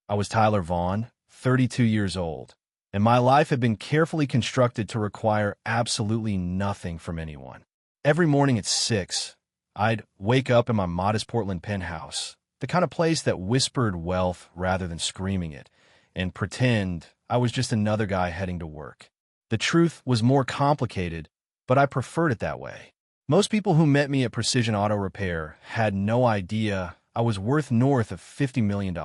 I was Tyler Vaughn, 32 years old, and my life had been carefully constructed to require absolutely nothing from anyone. Every morning at 6, I'd wake up in my modest Portland penthouse, the kind of place that whispered wealth rather than screaming it, and pretend I was just another guy heading to work. The truth was more complicated, but I preferred it that way. Most people who met me at Precision Auto Repair had no idea I was worth north of $50 million.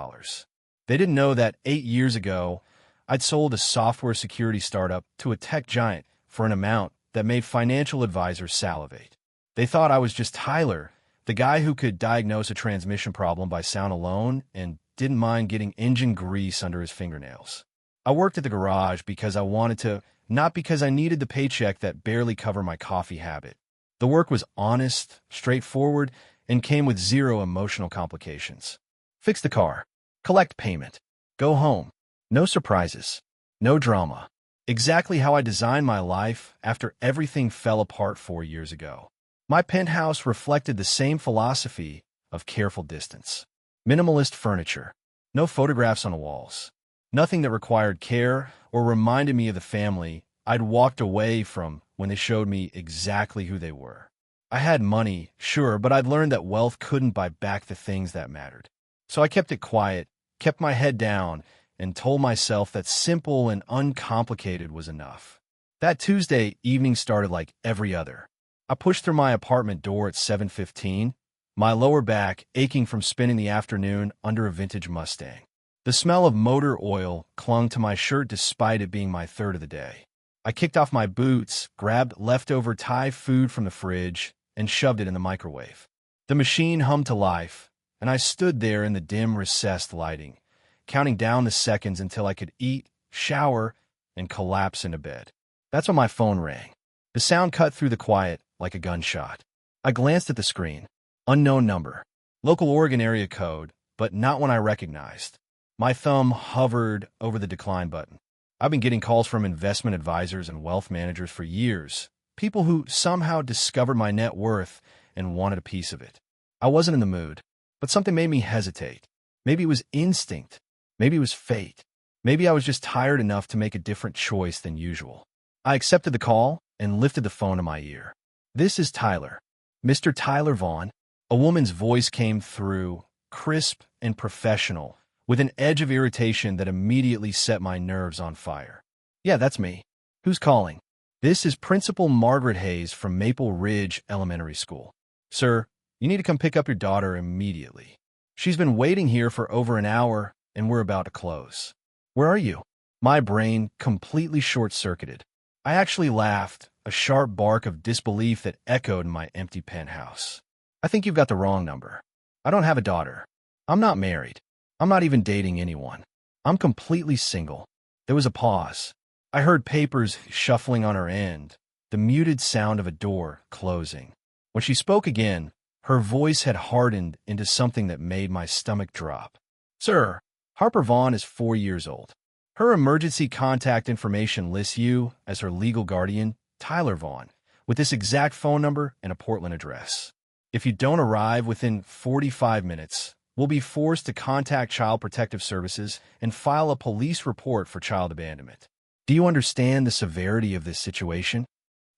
They didn't know that 8 years ago, I'd sold a software security startup to a tech giant for an amount that made financial advisors salivate. They thought I was just Tyler, the guy who could diagnose a transmission problem by sound alone and didn't mind getting engine grease under his fingernails. I worked at the garage because I wanted to, not because I needed the paycheck that barely covered my coffee habit. The work was honest, straightforward, and came with zero emotional complications. Fix the car, collect payment, go home. No surprises, no drama. Exactly how I designed my life after everything fell apart 4 years ago. My penthouse reflected the same philosophy of careful distance. Minimalist furniture, no photographs on the walls, nothing that required care or reminded me of the family I'd walked away from when they showed me exactly who they were. I had money, sure, but I'd learned that wealth couldn't buy back the things that mattered. So I kept it quiet, kept my head down, and told myself that simple and uncomplicated was enough. That Tuesday evening started like every other. I pushed through my apartment door at 7:15, my lower back aching from spending the afternoon under a vintage Mustang. The smell of motor oil clung to my shirt despite it being my third of the day. I kicked off my boots, grabbed leftover Thai food from the fridge, and shoved it in the microwave. The machine hummed to life, and I stood there in the dim, recessed lighting, counting down the seconds until I could eat, shower, and collapse into bed. That's when my phone rang. The sound cut through the quiet like a gunshot. I glanced at the screen. Unknown number. Local Oregon area code, but not one I recognized. My thumb hovered over the decline button. I've been getting calls from investment advisors and wealth managers for years, people who somehow discovered my net worth and wanted a piece of it. I wasn't in the mood, but something made me hesitate. Maybe it was instinct. Maybe it was fate. Maybe I was just tired enough to make a different choice than usual. I accepted the call and lifted the phone to my ear. "This is Tyler. Mr. Tyler Vaughn." A woman's voice came through, crisp and professional, with an edge of irritation that immediately set my nerves on fire. "Yeah, that's me. Who's calling?" "This is Principal Margaret Hayes from Maple Ridge Elementary School. Sir, you need to come pick up your daughter immediately. She's been waiting here for over an hour, and we're about to close." "Where are you?" My brain completely short-circuited. I actually laughed, a sharp bark of disbelief that echoed in my empty penthouse. "I think you've got the wrong number. I don't have a daughter. I'm not married. I'm not even dating anyone. I'm completely single." There was a pause. I heard papers shuffling on her end, the muted sound of a door closing. When she spoke again, her voice had hardened into something that made my stomach drop. "Sir, Harper Vaughn is 4 years old. Her emergency contact information lists you as her legal guardian, Tyler Vaughn, with this exact phone number and a Portland address. If you don't arrive within 45 minutes, we'll be forced to contact Child Protective Services and file a police report for child abandonment. Do you understand the severity of this situation?"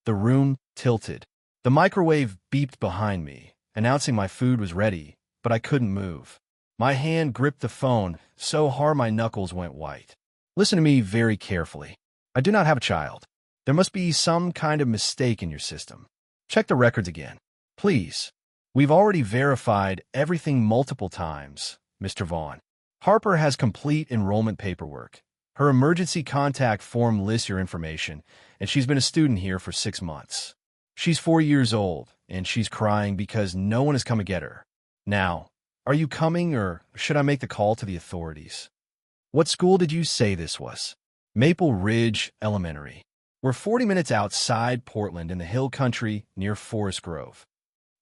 The room tilted. The microwave beeped behind me, announcing my food was ready, but I couldn't move. My hand gripped the phone so hard my knuckles went white. "Listen to me very carefully. I do not have a child. There must be some kind of mistake in your system. Check the records again. Please. We've already verified everything multiple times, Mr. Vaughn. Harper has complete enrollment paperwork. Her emergency contact form lists your information, and she's been a student here for 6 months. She's 4 years old, and she's crying because no one has come to get her. Now, are you coming, or should I make the call to the authorities?" "What school did you say this was?" "Maple Ridge Elementary. We're 40 minutes outside Portland in the hill country near Forest Grove."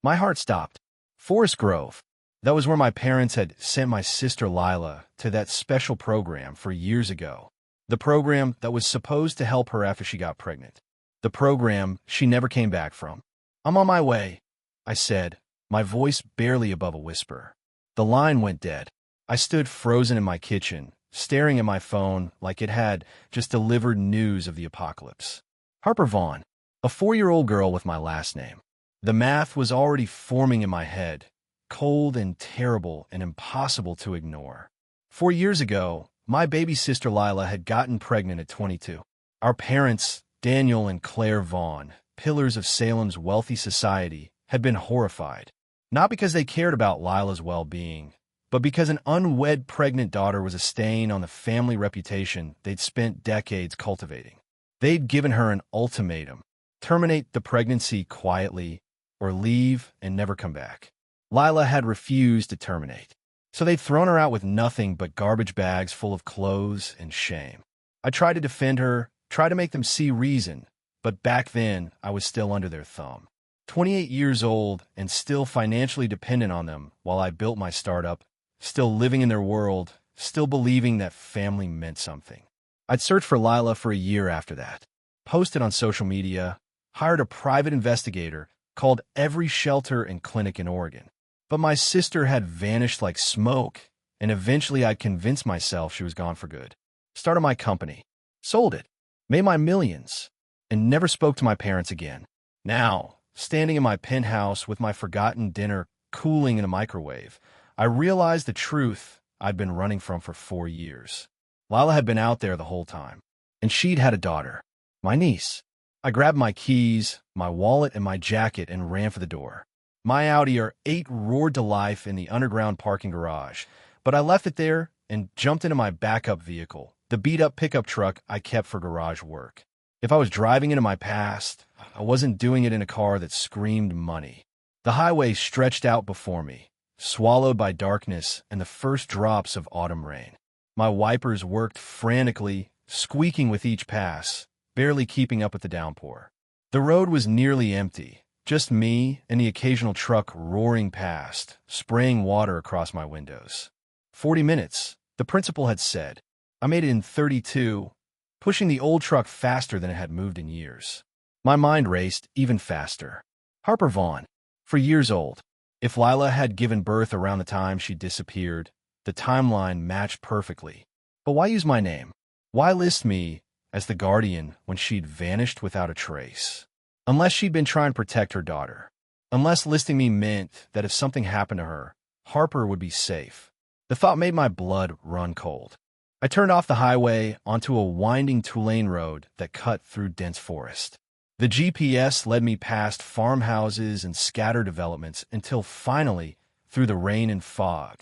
My heart stopped. Forest Grove. That was where my parents had sent my sister Lila to that special program for years ago. The program that was supposed to help her after she got pregnant. The program she never came back from. "I'm on my way," I said, my voice barely above a whisper. The line went dead. I stood frozen in my kitchen, staring at my phone like it had just delivered news of the apocalypse. Harper Vaughn, a 4-year-old girl with my last name. The math was already forming in my head, cold and terrible and impossible to ignore. 4 years ago, my baby sister Lila had gotten pregnant at 22. Our parents, Daniel and Claire Vaughn, pillars of Salem's wealthy society, had been horrified. Not because they cared about Lila's well-being, but because an unwed pregnant daughter was a stain on the family reputation they'd spent decades cultivating. They'd given her an ultimatum: terminate the pregnancy quietly or leave and never come back. Lila had refused to terminate, so they'd thrown her out with nothing but garbage bags full of clothes and shame. I tried to defend her, tried to make them see reason, but back then I was still under their thumb. 28 years old and still financially dependent on them while I built my startup, still living in their world, still believing that family meant something. I'd searched for Lila for a year after that, posted on social media, hired a private investigator, called every shelter and clinic in Oregon. But my sister had vanished like smoke, and eventually I'd convinced myself she was gone for good. Started my company, sold it, made my millions, and never spoke to my parents again. Now, standing in my penthouse with my forgotten dinner cooling in a microwave, I realized the truth I'd been running from for 4 years. Lila had been out there the whole time, and she'd had a daughter, my niece. I grabbed my keys, my wallet, and my jacket and ran for the door. My Audi R8 roared to life in the underground parking garage, but I left it there and jumped into my backup vehicle, the beat-up pickup truck I kept for garage work. If I was driving into my past, I wasn't doing it in a car that screamed money. The highway stretched out before me, swallowed by darkness and the first drops of autumn rain. My wipers worked frantically, squeaking with each pass, barely keeping up with the downpour. The road was nearly empty, just me and the occasional truck roaring past, spraying water across my windows. 40 minutes, the principal had said. I made it in 32, pushing the old truck faster than it had moved in years. My mind raced even faster. Harper Vaughn, 4 years old. If Lila had given birth around the time she disappeared, the timeline matched perfectly. But why use my name? Why list me as the guardian when she'd vanished without a trace? Unless she'd been trying to protect her daughter. Unless listing me meant that if something happened to her, Harper would be safe. The thought made my blood run cold. I turned off the highway onto a winding two-lane road that cut through dense forest. The GPS led me past farmhouses and scattered developments until finally, through the rain and fog,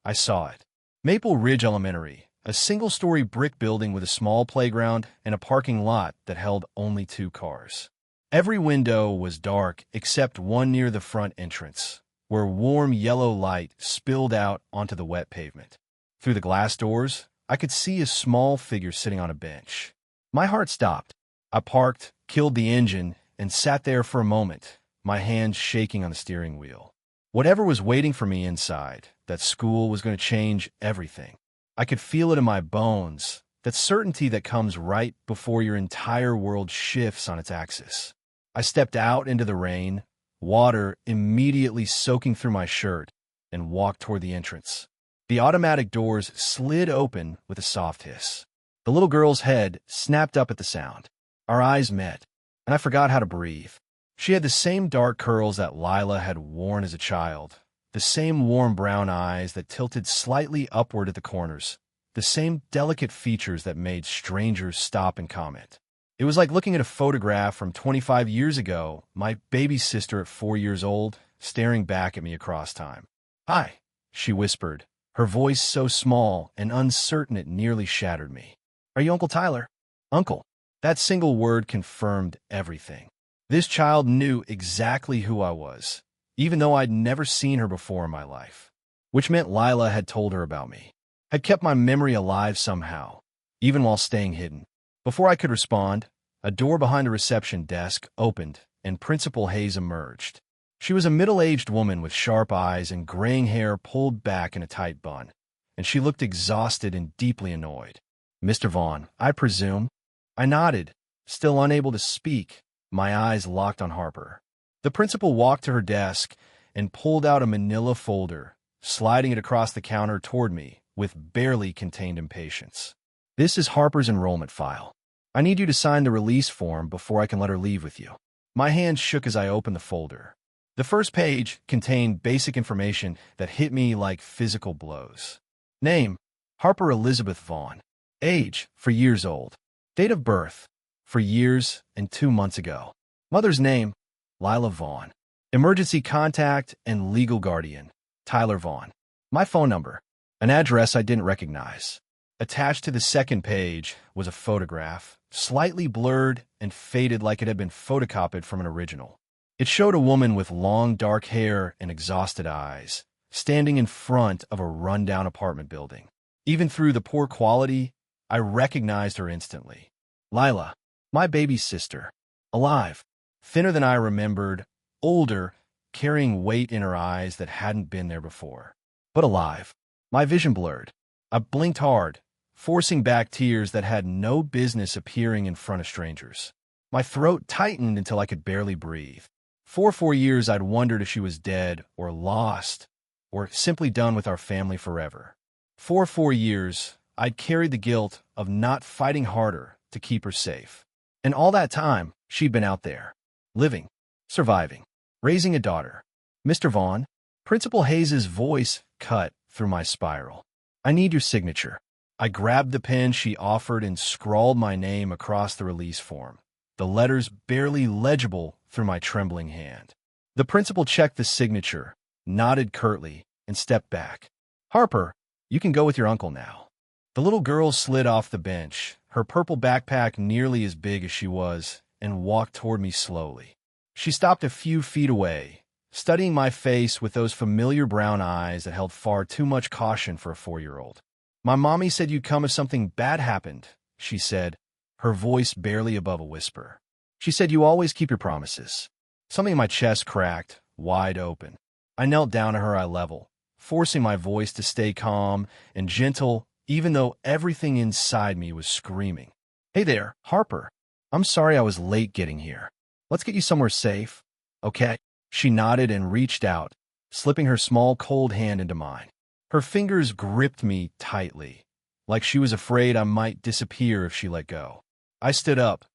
I saw it. Maple Ridge Elementary, a single-story brick building with a small playground and a parking lot that held only 2 cars. Every window was dark except one near the front entrance, where warm yellow light spilled out onto the wet pavement. Through the glass doors, I could see a small figure sitting on a bench. My heart stopped. I parked, killed the engine, and sat there for a moment, my hands shaking on the steering wheel. Whatever was waiting for me inside, that school was going to change everything. I could feel it in my bones, that certainty that comes right before your entire world shifts on its axis. I stepped out into the rain, water immediately soaking through my shirt, and walked toward the entrance. The automatic doors slid open with a soft hiss. The little girl's head snapped up at the sound. Our eyes met, and I forgot how to breathe. She had the same dark curls that Lila had worn as a child, the same warm brown eyes that tilted slightly upward at the corners, the same delicate features that made strangers stop and comment. It was like looking at a photograph from 25 years ago, my baby sister at 4 years old, staring back at me across time. "Hi," she whispered, her voice so small and uncertain it nearly shattered me. "Are you Uncle Tyler?" Uncle. That single word confirmed everything. This child knew exactly who I was, even though I'd never seen her before in my life, which meant Lila had told her about me, had kept my memory alive somehow, even while staying hidden. Before I could respond, a door behind the reception desk opened and Principal Hayes emerged. She was a middle-aged woman with sharp eyes and graying hair pulled back in a tight bun, and she looked exhausted and deeply annoyed. "Mr. Vaughn, I presume?" I nodded, still unable to speak, my eyes locked on Harper. The principal walked to her desk and pulled out a manila folder, sliding it across the counter toward me with barely contained impatience. "This is Harper's enrollment file. I need you to sign the release form before I can let her leave with you." My hand shook as I opened the folder. The first page contained basic information that hit me like physical blows. Name: Harper Elizabeth Vaughn. Age: 4 years old. Date of birth: 4 years and 2 months ago. Mother's name: Tyler Vaughn. Emergency contact and legal guardian: Tyler Vaughn. My phone number: an address I didn't recognize. Attached to the second page was a photograph, slightly blurred and faded like it had been photocopied from an original. It showed a woman with long dark hair and exhausted eyes, standing in front of a rundown apartment building. Even through the poor quality, I recognized her instantly. Lila, my baby's sister. Alive, thinner than I remembered, older, carrying weight in her eyes that hadn't been there before. But alive. My vision blurred. I blinked hard, forcing back tears that had no business appearing in front of strangers. My throat tightened until I could barely breathe. For 4 years, I'd wondered if she was dead or lost or simply done with our family forever. For 4 years, I'd carried the guilt of not fighting harder to keep her safe. And all that time, she'd been out there, living, surviving, raising a daughter. "Mr. Vaughn," Principal Hayes's voice cut through my spiral. "I need your signature." I grabbed the pen she offered and scrawled my name across the release form, the letters barely legible through my trembling hand. The principal checked the signature, nodded curtly, and stepped back. "Harper, you can go with your uncle now." The little girl slid off the bench, her purple backpack nearly as big as she was, and walked toward me slowly. She stopped a few feet away, studying my face with those familiar brown eyes that held far too much caution for a 4-year-old. "My mommy said you'd come if something bad happened," she said, her voice barely above a whisper. "She said you always keep your promises." Something in my chest cracked, wide open. I knelt down to her eye level, forcing my voice to stay calm and gentle, even though everything inside me was screaming. "Hey there, Harper. I'm sorry I was late getting here. Let's get you somewhere safe, okay?" She nodded and reached out, slipping her small, cold hand into mine. Her fingers gripped me tightly, like she was afraid I might disappear if she let go. I stood up,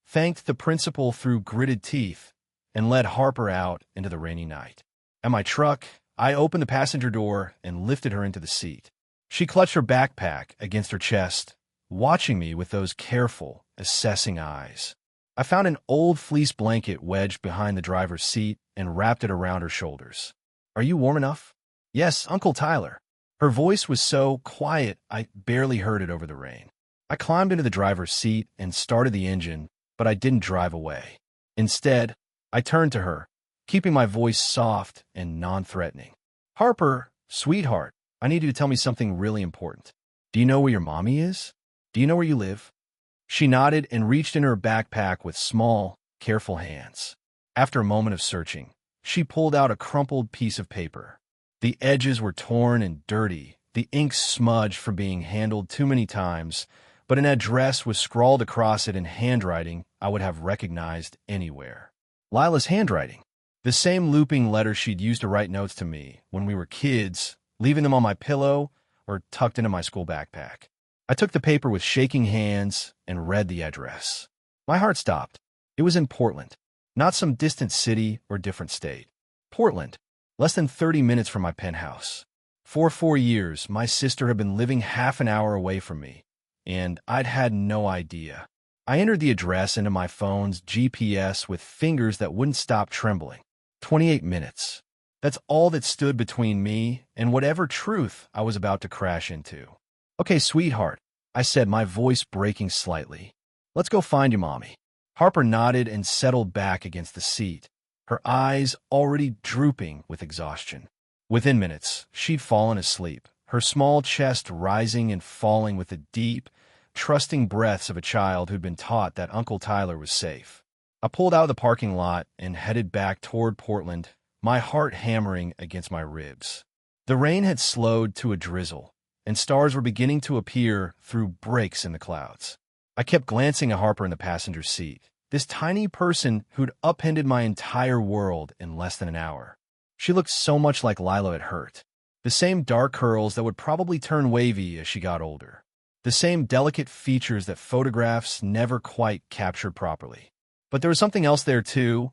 thanked the principal through gritted teeth, and led Harper out into the rainy night. At my truck, I opened the passenger door and lifted her into the seat. She clutched her backpack against her chest, watching me with those careful, assessing eyes. I found an old fleece blanket wedged behind the driver's seat and wrapped it around her shoulders. "Are you warm enough?" "Yes, Uncle Tyler." Her voice was so quiet I barely heard it over the rain. I climbed into the driver's seat and started the engine, but I didn't drive away. Instead, I turned to her, keeping my voice soft and non-threatening. "Harper, sweetheart, I need you to tell me something really important. Do you know where your mommy is? Do you know where you live?" She nodded and reached in her backpack with small, careful hands. After a moment of searching, she pulled out a crumpled piece of paper. The edges were torn and dirty, the ink smudged from being handled too many times, but an address was scrawled across it in handwriting I would have recognized anywhere. Lila's handwriting. The same looping letters she'd used to write notes to me when we were kids, leaving them on my pillow or tucked into my school backpack. I took the paper with shaking hands and read the address. My heart stopped. It was in Portland, not some distant city or different state. Portland, less than 30 minutes from my penthouse. For 4 years, my sister had been living half an hour away from me, and I'd had no idea. I entered the address into my phone's GPS with fingers that wouldn't stop trembling. 28 minutes. That's all that stood between me and whatever truth I was about to crash into. "Okay, sweetheart," I said, my voice breaking slightly. "Let's go find your mommy." Harper nodded and settled back against the seat, her eyes already drooping with exhaustion. Within minutes, she'd fallen asleep, her small chest rising and falling with the deep, trusting breaths of a child who'd been taught that Uncle Tyler was safe. I pulled out of the parking lot and headed back toward Portland, my heart hammering against my ribs. The rain had slowed to a drizzle, and stars were beginning to appear through breaks in the clouds. I kept glancing at Harper in the passenger seat, this tiny person who'd upended my entire world in less than an hour. She looked so much like Lila it hurt. The same dark curls that would probably turn wavy as she got older. The same delicate features that photographs never quite captured properly. But there was something else there too,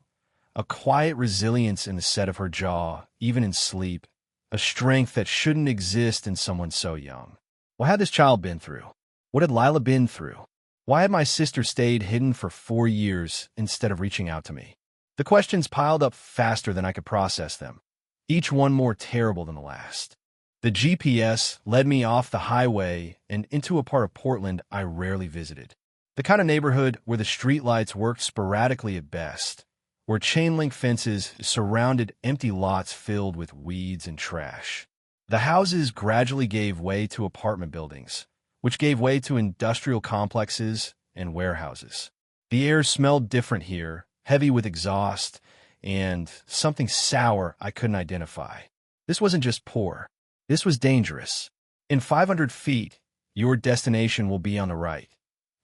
a quiet resilience in the set of her jaw, even in sleep, a strength that shouldn't exist in someone so young. What had this child been through? What had Lila been through? Why had my sister stayed hidden for 4 years instead of reaching out to me? The questions piled up faster than I could process them, each one more terrible than the last. The GPS led me off the highway and into a part of Portland I rarely visited. The kind of neighborhood where the streetlights worked sporadically at best, where chain-link fences surrounded empty lots filled with weeds and trash. The houses gradually gave way to apartment buildings, which gave way to industrial complexes and warehouses. The air smelled different here, heavy with exhaust and something sour I couldn't identify. This wasn't just poor. This was dangerous. In 500 feet, your destination will be on the right,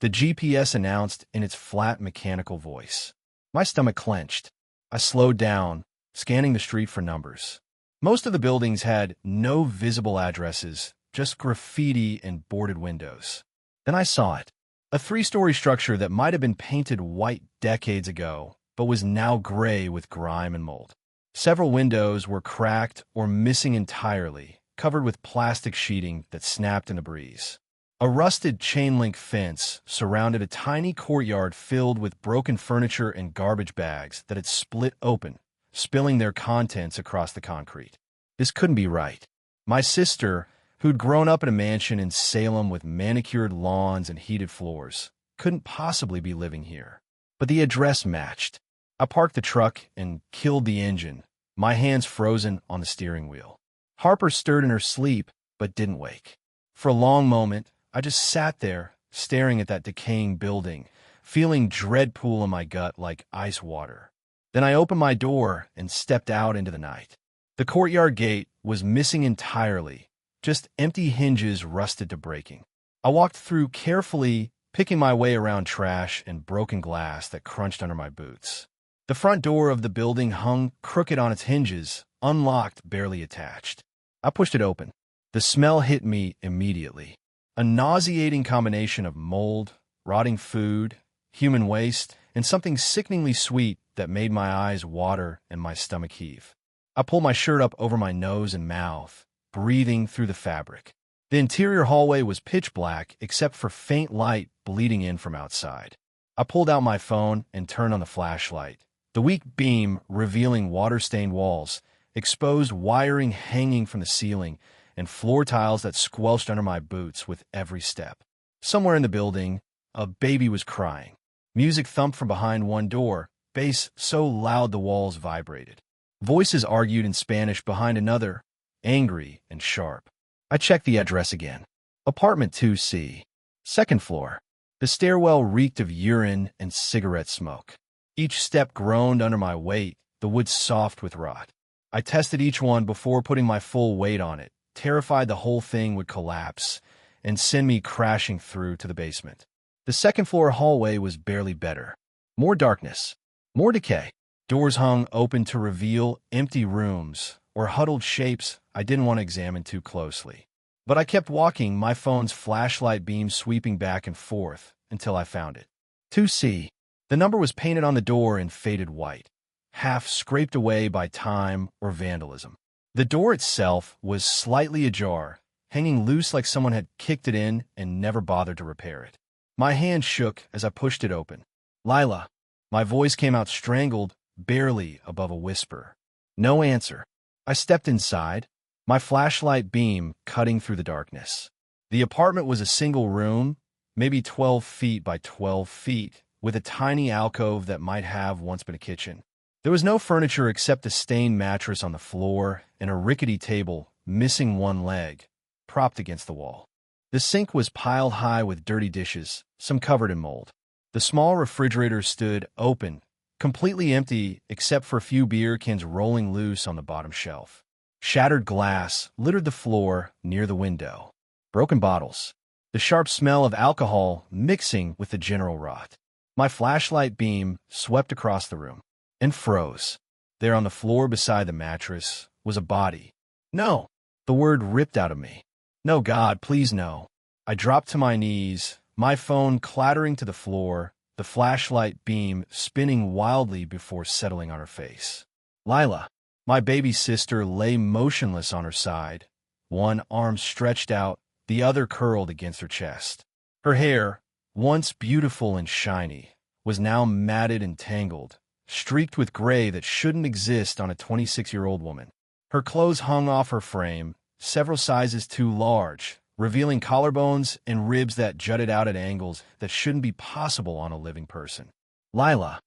the GPS announced in its flat mechanical voice. My stomach clenched. I slowed down, scanning the street for numbers. Most of the buildings had no visible addresses, just graffiti and boarded windows. Then I saw it. A 3-story structure that might have been painted white decades ago, but was now gray with grime and mold. Several windows were cracked or missing entirely, covered with plastic sheeting that snapped in the breeze. A rusted chain-link fence surrounded a tiny courtyard filled with broken furniture and garbage bags that had split open, spilling their contents across the concrete. This couldn't be right. My sister, who'd grown up in a mansion in Salem with manicured lawns and heated floors, couldn't possibly be living here. But the address matched. I parked the truck and killed the engine, my hands frozen on the steering wheel. Harper stirred in her sleep, but didn't wake. For a long moment, I just sat there, staring at that decaying building, feeling dread pool in my gut like ice water. Then I opened my door and stepped out into the night. The courtyard gate was missing entirely, just empty hinges rusted to breaking. I walked through carefully, picking my way around trash and broken glass that crunched under my boots. The front door of the building hung crooked on its hinges, unlocked, barely attached. I pushed it open. The smell hit me immediately. A nauseating combination of mold, rotting food, human waste, and something sickeningly sweet that made my eyes water and my stomach heave. I pulled my shirt up over my nose and mouth, breathing through the fabric. The interior hallway was pitch black except for faint light bleeding in from outside. I pulled out my phone and turned on the flashlight. The weak beam revealing water-stained walls, exposed wiring hanging from the ceiling, and floor tiles that squelched under my boots with every step. Somewhere in the building, a baby was crying. Music thumped from behind one door, bass so loud the walls vibrated. Voices argued in Spanish behind another, angry and sharp. I checked the address again. Apartment 2C. 2nd floor. The stairwell reeked of urine and cigarette smoke. Each step groaned under my weight, the wood soft with rot. I tested each one before putting my full weight on it, terrified the whole thing would collapse and send me crashing through to the basement. The 2nd floor hallway was barely better. More darkness. More decay. Doors hung open to reveal empty rooms or huddled shapes I didn't want to examine too closely. But I kept walking, my phone's flashlight beam sweeping back and forth until I found it. 2C. The number was painted on the door in faded white, half scraped away by time or vandalism. The door itself was slightly ajar, hanging loose like someone had kicked it in and never bothered to repair it. My hand shook as I pushed it open. Lila. My voice came out strangled, barely above a whisper. No answer. I stepped inside, my flashlight beam cutting through the darkness. The apartment was a single room, maybe 12 feet by 12 feet, with a tiny alcove that might have once been a kitchen. There was no furniture except a stained mattress on the floor and a rickety table, missing one leg, propped against the wall. The sink was piled high with dirty dishes, some covered in mold. The small refrigerator stood open, completely empty except for a few beer cans rolling loose on the bottom shelf. Shattered glass littered the floor near the window. Broken bottles. The sharp smell of alcohol mixing with the general rot. My flashlight beam swept across the room and froze. There on the floor beside the mattress was a body. No, The word ripped out of me. No, God, please no. I dropped to my knees, my phone clattering to the floor, the flashlight beam spinning wildly before settling on her face. Lila, my baby sister, lay motionless on her side, one arm stretched out, the other curled against her chest. Her hair, once beautiful and shiny, was now matted and tangled, streaked with gray that shouldn't exist on a 26-year-old woman. Her clothes hung off her frame, several sizes too large, revealing collarbones and ribs that jutted out at angles that shouldn't be possible on a living person. Lila,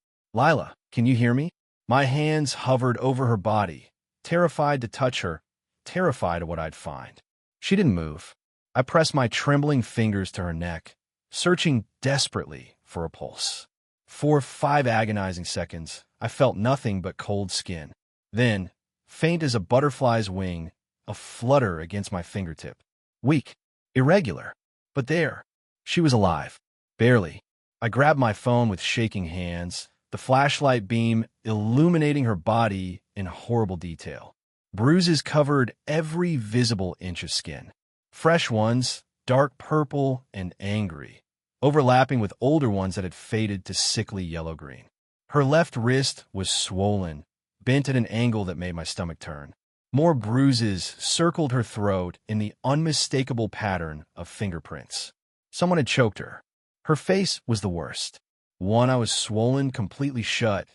can you hear me? My hands hovered over her body, terrified to touch her, terrified of what I'd find. She didn't move. I pressed my trembling fingers to her neck, searching desperately for a pulse. For 5 agonizing seconds, I felt nothing but cold skin. Then, faint as a butterfly's wing, a flutter against my fingertip. Weak, irregular, but there. She was alive. Barely. I grabbed my phone with shaking hands, the flashlight beam illuminating her body in horrible detail. Bruises covered every visible inch of skin. Fresh ones, dark purple and angry, overlapping with older ones that had faded to sickly yellow-green. Her left wrist was swollen, bent at an angle that made my stomach turn. More bruises circled her throat in the unmistakable pattern of fingerprints. Someone had choked her. Her face was the worst. One eye was swollen completely shut,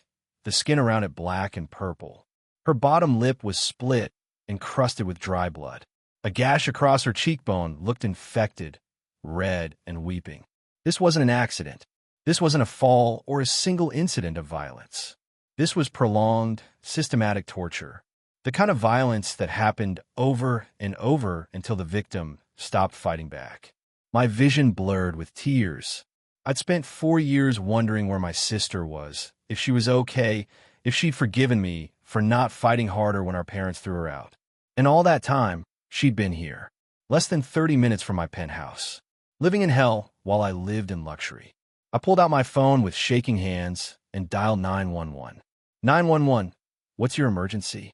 the skin around it black and purple. Her bottom lip was split, encrusted with dry blood. A gash across her cheekbone looked infected, red, and weeping. This wasn't an accident. This wasn't a fall or a single incident of violence. This was prolonged, systematic torture. The kind of violence that happened over and over until the victim stopped fighting back. My vision blurred with tears. I'd spent 4 years wondering where my sister was, if she was okay, if she'd forgiven me for not fighting harder when our parents threw her out. And all that time, she'd been here, less than 30 minutes from my penthouse, living in hell while I lived in luxury. I pulled out my phone with shaking hands and dialed 911. 911, what's your emergency?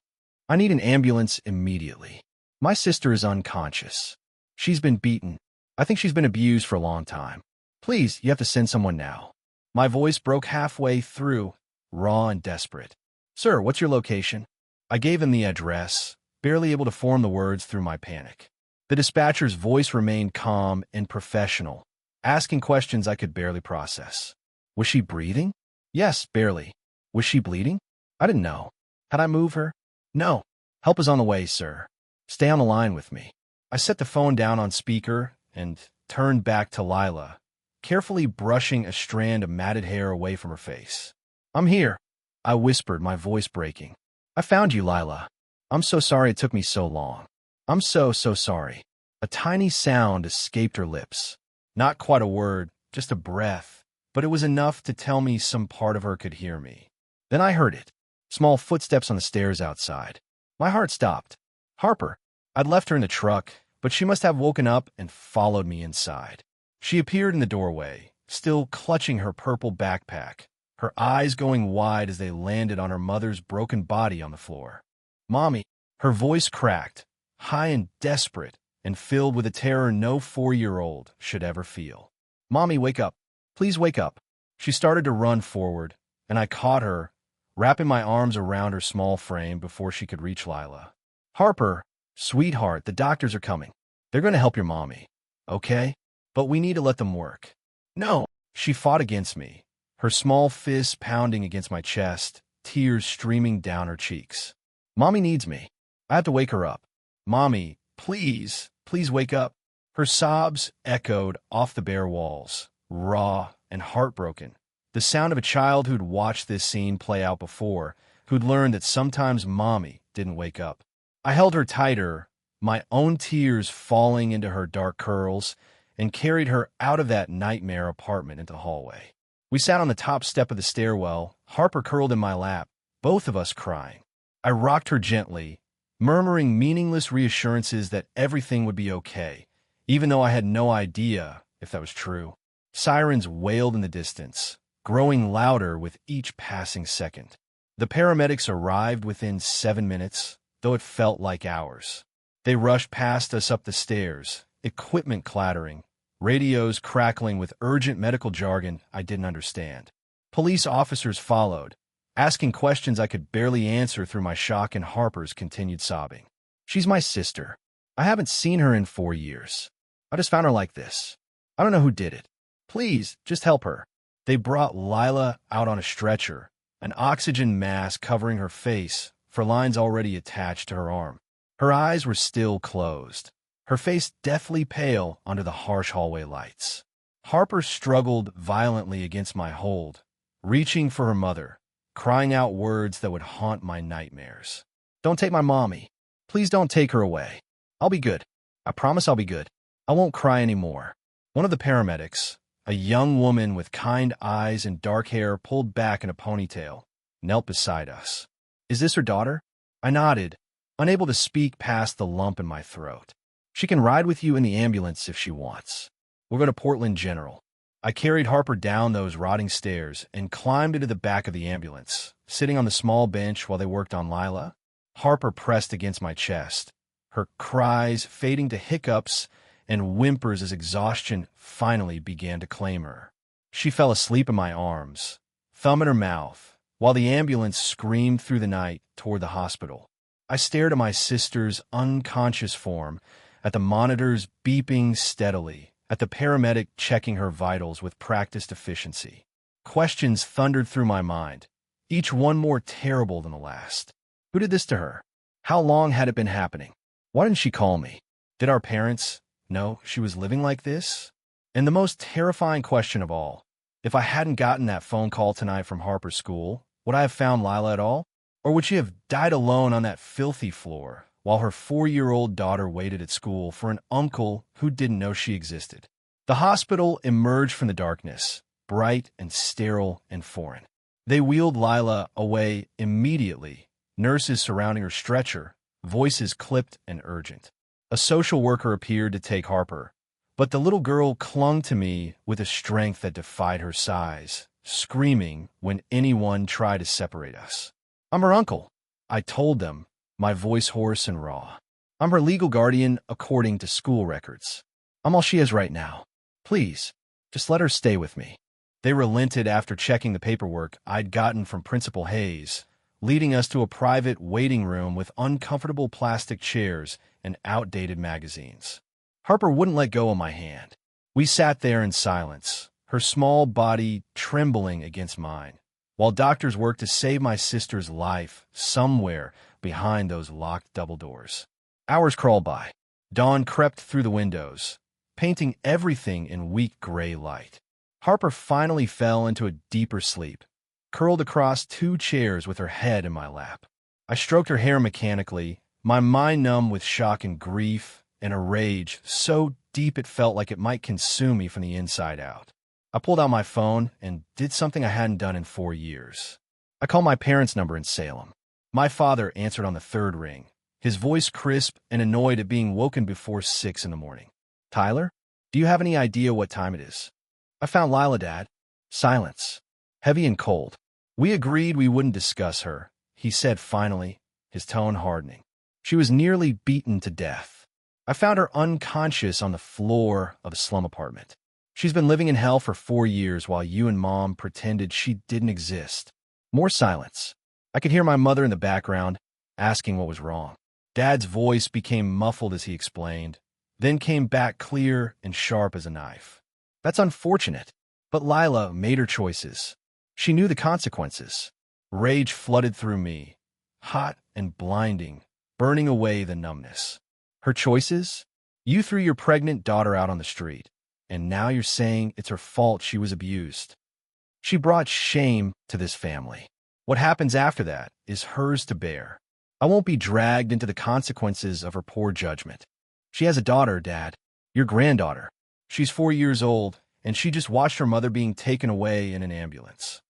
I need an ambulance immediately. My sister is unconscious. She's been beaten. I think she's been abused for a long time. Please, you have to send someone now. My voice broke halfway through, raw and desperate. Sir, what's your location? I gave him the address, barely able to form the words through my panic. The dispatcher's voice remained calm and professional, asking questions I could barely process. Was she breathing? Yes, barely. Was she bleeding? I didn't know. Had I moved her? No. Help is on the way, sir. Stay on the line with me. I set the phone down on speaker and turned back to Lila, carefully brushing a strand of matted hair away from her face. I'm here, I whispered, my voice breaking. I found you, Lila. I'm so sorry it took me so long. I'm so sorry. A tiny sound escaped her lips. Not quite a word, just a breath, but it was enough to tell me some part of her could hear me. Then I heard it. Small footsteps on the stairs outside. My heart stopped. Harper. I'd left her in the truck, but she must have woken up and followed me inside. She appeared in the doorway, still clutching her purple backpack, her eyes going wide as they landed on her mother's broken body on the floor. Mommy. Her voice cracked, high and desperate, and filled with a terror no 4-year-old should ever feel. Mommy, wake up. Please wake up. She started to run forward, and I caught her, wrapping my arms around her small frame before she could reach Lila. Harper, sweetheart, the doctors are coming. They're going to help your mommy, okay? But we need to let them work. No, she fought against me, her small fists pounding against my chest, tears streaming down her cheeks. Mommy needs me. I have to wake her up. Mommy, please wake up. Her sobs echoed off the bare walls, raw and heartbroken. The sound of a child who'd watched this scene play out before, who'd learned that sometimes Mommy didn't wake up. I held her tighter, my own tears falling into her dark curls, and carried her out of that nightmare apartment into the hallway. We sat on the top step of the stairwell, Harper curled in my lap, both of us crying. I rocked her gently, murmuring meaningless reassurances that everything would be okay, even though I had no idea if that was true. Sirens wailed in the distance, growing louder with each passing second. The paramedics arrived within 7 minutes, though it felt like hours. They rushed past us up the stairs, equipment clattering, radios crackling with urgent medical jargon I didn't understand. Police officers followed, asking questions I could barely answer through my shock, and Harper's continued sobbing. She's my sister. I haven't seen her in 4 years. I just found her like this. I don't know who did it. Please, just help her. They brought Lila out on a stretcher, an oxygen mask covering her face for lines already attached to her arm. Her eyes were still closed, her face deathly pale under the harsh hallway lights. Harper struggled violently against my hold, reaching for her mother, crying out words that would haunt my nightmares. Don't take my mommy. Please don't take her away. I'll be good. I promise I'll be good. I won't cry anymore. One of the paramedics, a young woman with kind eyes and dark hair pulled back in a ponytail, knelt beside us. Is this her daughter? I nodded, unable to speak past the lump in my throat. She can ride with you in the ambulance if she wants. We'll go to Portland General. I carried Harper down those rotting stairs and climbed into the back of the ambulance, sitting on the small bench while they worked on Lila. Harper pressed against my chest, her cries fading to hiccups and whimpers as exhaustion finally began to claim her. She fell asleep in my arms, thumb in her mouth, while the ambulance screamed through the night toward the hospital. I stared at my sister's unconscious form, at the monitors beeping steadily, at the paramedic checking her vitals with practiced efficiency. Questions thundered through my mind, each one more terrible than the last. Who did this to her? How long had it been happening? Why didn't she call me? Did our parents know she was living like this? And the most terrifying question of all, if I hadn't gotten that phone call tonight from Harper's school, would I have found Lila at all? Or would she have died alone on that filthy floor while her 4-year-old daughter waited at school for an uncle who didn't know she existed? The hospital emerged from the darkness, bright and sterile and foreign. They wheeled Lila away immediately, nurses surrounding her stretcher, voices clipped and urgent. A social worker appeared to take Harper, but the little girl clung to me with a strength that defied her size, screaming when anyone tried to separate us. I'm her uncle, I told them, my voice hoarse and raw. I'm her legal guardian according to school records. I'm all she is right now. Please, just let her stay with me. They relented after checking the paperwork I'd gotten from Principal Hayes, leading us to a private waiting room with uncomfortable plastic chairs and outdated magazines. Harper wouldn't let go of my hand. We sat there in silence, her small body trembling against mine, while doctors worked to save my sister's life somewhere behind those locked double doors. Hours crawled by. Dawn crept through the windows, painting everything in weak gray light. Harper finally fell into a deeper sleep, curled across 2 chairs with her head in my lap. I stroked her hair mechanically, my mind numb with shock and grief and a rage so deep it felt like it might consume me from the inside out. I pulled out my phone and did something I hadn't done in 4 years. I called my parents' number in Salem. My father answered on the 3rd ring, his voice crisp and annoyed at being woken before 6 in the morning. Tyler, do you have any idea what time it is? I found Lila, Dad. Silence, heavy and cold. We agreed we wouldn't discuss her, he said finally, his tone hardening. She was nearly beaten to death. I found her unconscious on the floor of the slum apartment. She's been living in hell for 4 years while you and Mom pretended she didn't exist. More silence. I could hear my mother in the background, asking what was wrong. Dad's voice became muffled as he explained, then came back clear and sharp as a knife. That's unfortunate, but Lila made her choices. She knew the consequences. Rage flooded through me, hot and blinding, burning away the numbness. Her choices? You threw your pregnant daughter out on the street, and now you're saying it's her fault she was abused. She brought shame to this family. What happens after that is hers to bear. I won't be dragged into the consequences of her poor judgment. She has a daughter, Dad, your granddaughter. She's 4 years old, and she just watched her mother being taken away in an ambulance.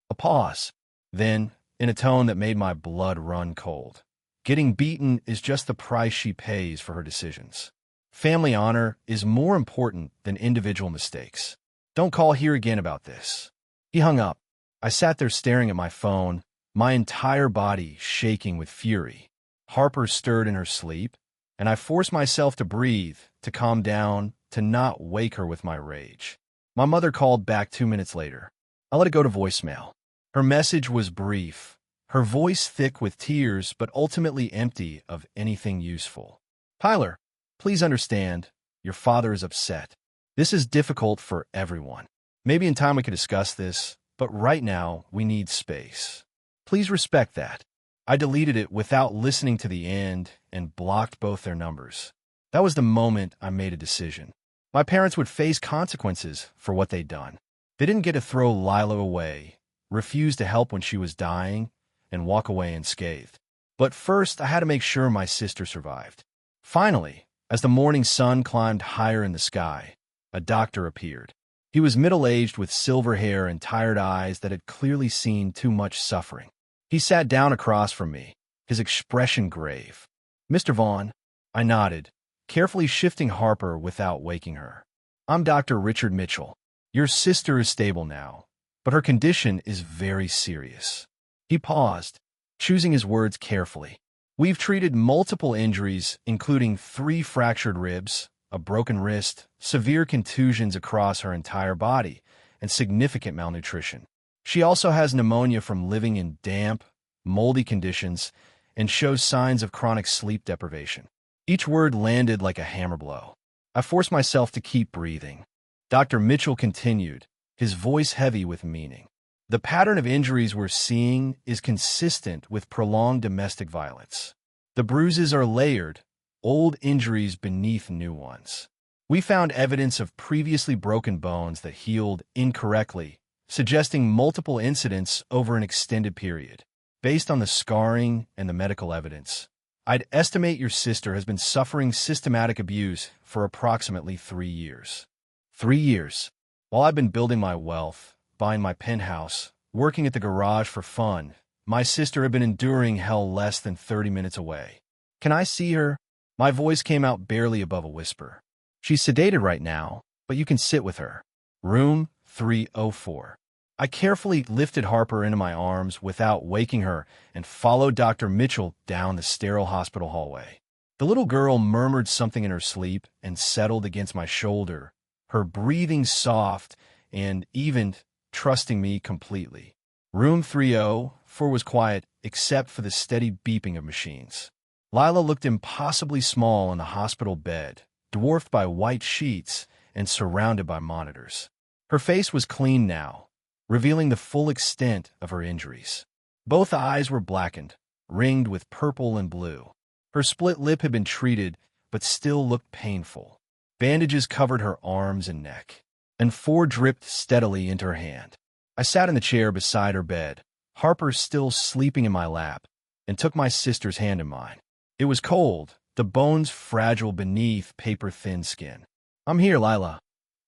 A pause. Then, in a tone that made my blood run cold, getting beaten is just the price she pays for her decisions. Family honor is more important than individual mistakes. Don't call here again about this. He hung up. I sat there staring at my phone, my entire body shaking with fury. Harper stirred in her sleep, and I forced myself to breathe, to calm down, to not wake her with my rage. My mother called back 2 minutes later. I let it go to voicemail. Her message was brief, her voice thick with tears, but ultimately empty of anything useful. Tyler, please understand, your father is upset. This is difficult for everyone. Maybe in time we could discuss this, but right now we need space. Please respect that. I deleted it without listening to the end and blocked both their numbers. That was the moment I made a decision. My parents would face consequences for what they'd done. They didn't get to throw Lila away, refuse to help when she was dying, and walk away unscathed. But first, I had to make sure my sister survived. Finally, as the morning sun climbed higher in the sky, a doctor appeared. He was middle-aged with silver hair and tired eyes that had clearly seen too much suffering. He sat down across from me, his expression grave. "Mr. Vaughn," I nodded, carefully shifting Harper without waking her. "I'm Dr. Richard Mitchell. Your sister is stable now, but her condition is very serious." He paused, choosing his words carefully. "We've treated multiple injuries, including 3 fractured ribs, a broken wrist, severe contusions across her entire body, and significant malnutrition. She also has pneumonia from living in damp, moldy conditions and shows signs of chronic sleep deprivation." Each word landed like a hammer blow. I forced myself to keep breathing. Dr. Mitchell continued, his voice heavy with meaning. "The pattern of injuries we're seeing is consistent with prolonged domestic violence. The bruises are layered, old injuries beneath new ones. We found evidence of previously broken bones that healed incorrectly, suggesting multiple incidents over an extended period. Based on the scarring and the medical evidence, I'd estimate your sister has been suffering systematic abuse for approximately 3 years. 3 years. While I've been building my wealth, buying my penthouse, working at the garage for fun, my sister had been enduring hell less than 30 minutes away. Can I see her?" My voice came out barely above a whisper. "She's sedated right now, but you can sit with her. Room 304. I carefully lifted Harper into my arms without waking her and followed Dr. Mitchell down the sterile hospital hallway. The little girl murmured something in her sleep and settled against my shoulder, her breathing soft and even, trusting me completely. Room 304 was quiet except for the steady beeping of machines. Lila looked impossibly small on the hospital bed, dwarfed by white sheets and surrounded by monitors. Her face was clean now, revealing the full extent of her injuries. Both eyes were blackened, ringed with purple and blue. Her split lip had been treated, but still looked painful. Bandages covered her arms and neck, and 4 dripped steadily into her hand. I sat in the chair beside her bed, Harper still sleeping in my lap, and took my sister's hand in mine. It was cold, the bones fragile beneath paper-thin skin. "I'm here, Lila,"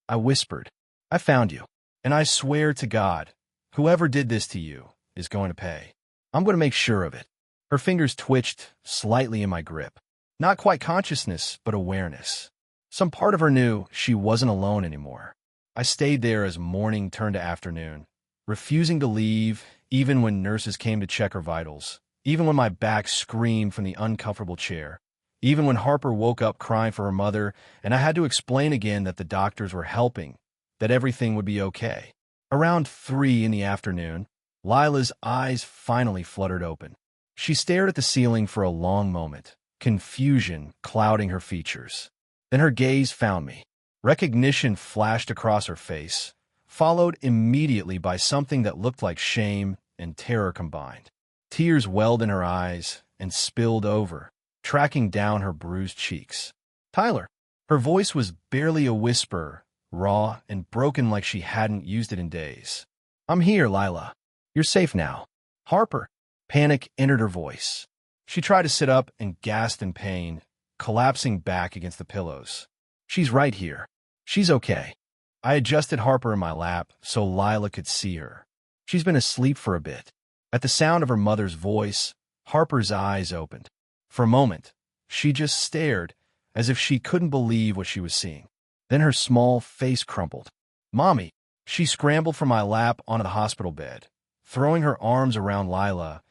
I whispered. "I found you. And I swear to God, whoever did this to you is going to pay. I'm going to make sure of it." Her fingers twitched slightly in my grip. Not quite consciousness, but awareness. Some part of her knew she wasn't alone anymore. I stayed there as morning turned to afternoon, refusing to leave even when nurses came to check her vitals, even when my back screamed from the uncomfortable chair, even when Harper woke up crying for her mother and I had to explain again that the doctors were helping, that everything would be okay. Around 3 in the afternoon, Lila's eyes finally fluttered open. She stared at the ceiling for a long moment, confusion clouding her features. Then her gaze found me. Recognition flashed across her face, followed immediately by something that looked like shame and terror combined. Tears welled in her eyes and spilled over, tracking down her bruised cheeks. "Tyler." Her voice was barely a whisper, raw and broken like she hadn't used it in days. "I'm here, Lila. You're safe now." "Harper." Panic entered her voice. She tried to sit up and gasped in pain, collapsing back against the pillows. "She's right here. She's okay." I adjusted Harper in my lap so Lila could see her. "She's been asleep for a bit." At the sound of her mother's voice, Harper's eyes opened. For a moment, she just stared, as if she couldn't believe what she was seeing. Then her small face crumpled. "Mommy!" She scrambled from my lap onto the hospital bed, throwing her arms around Lila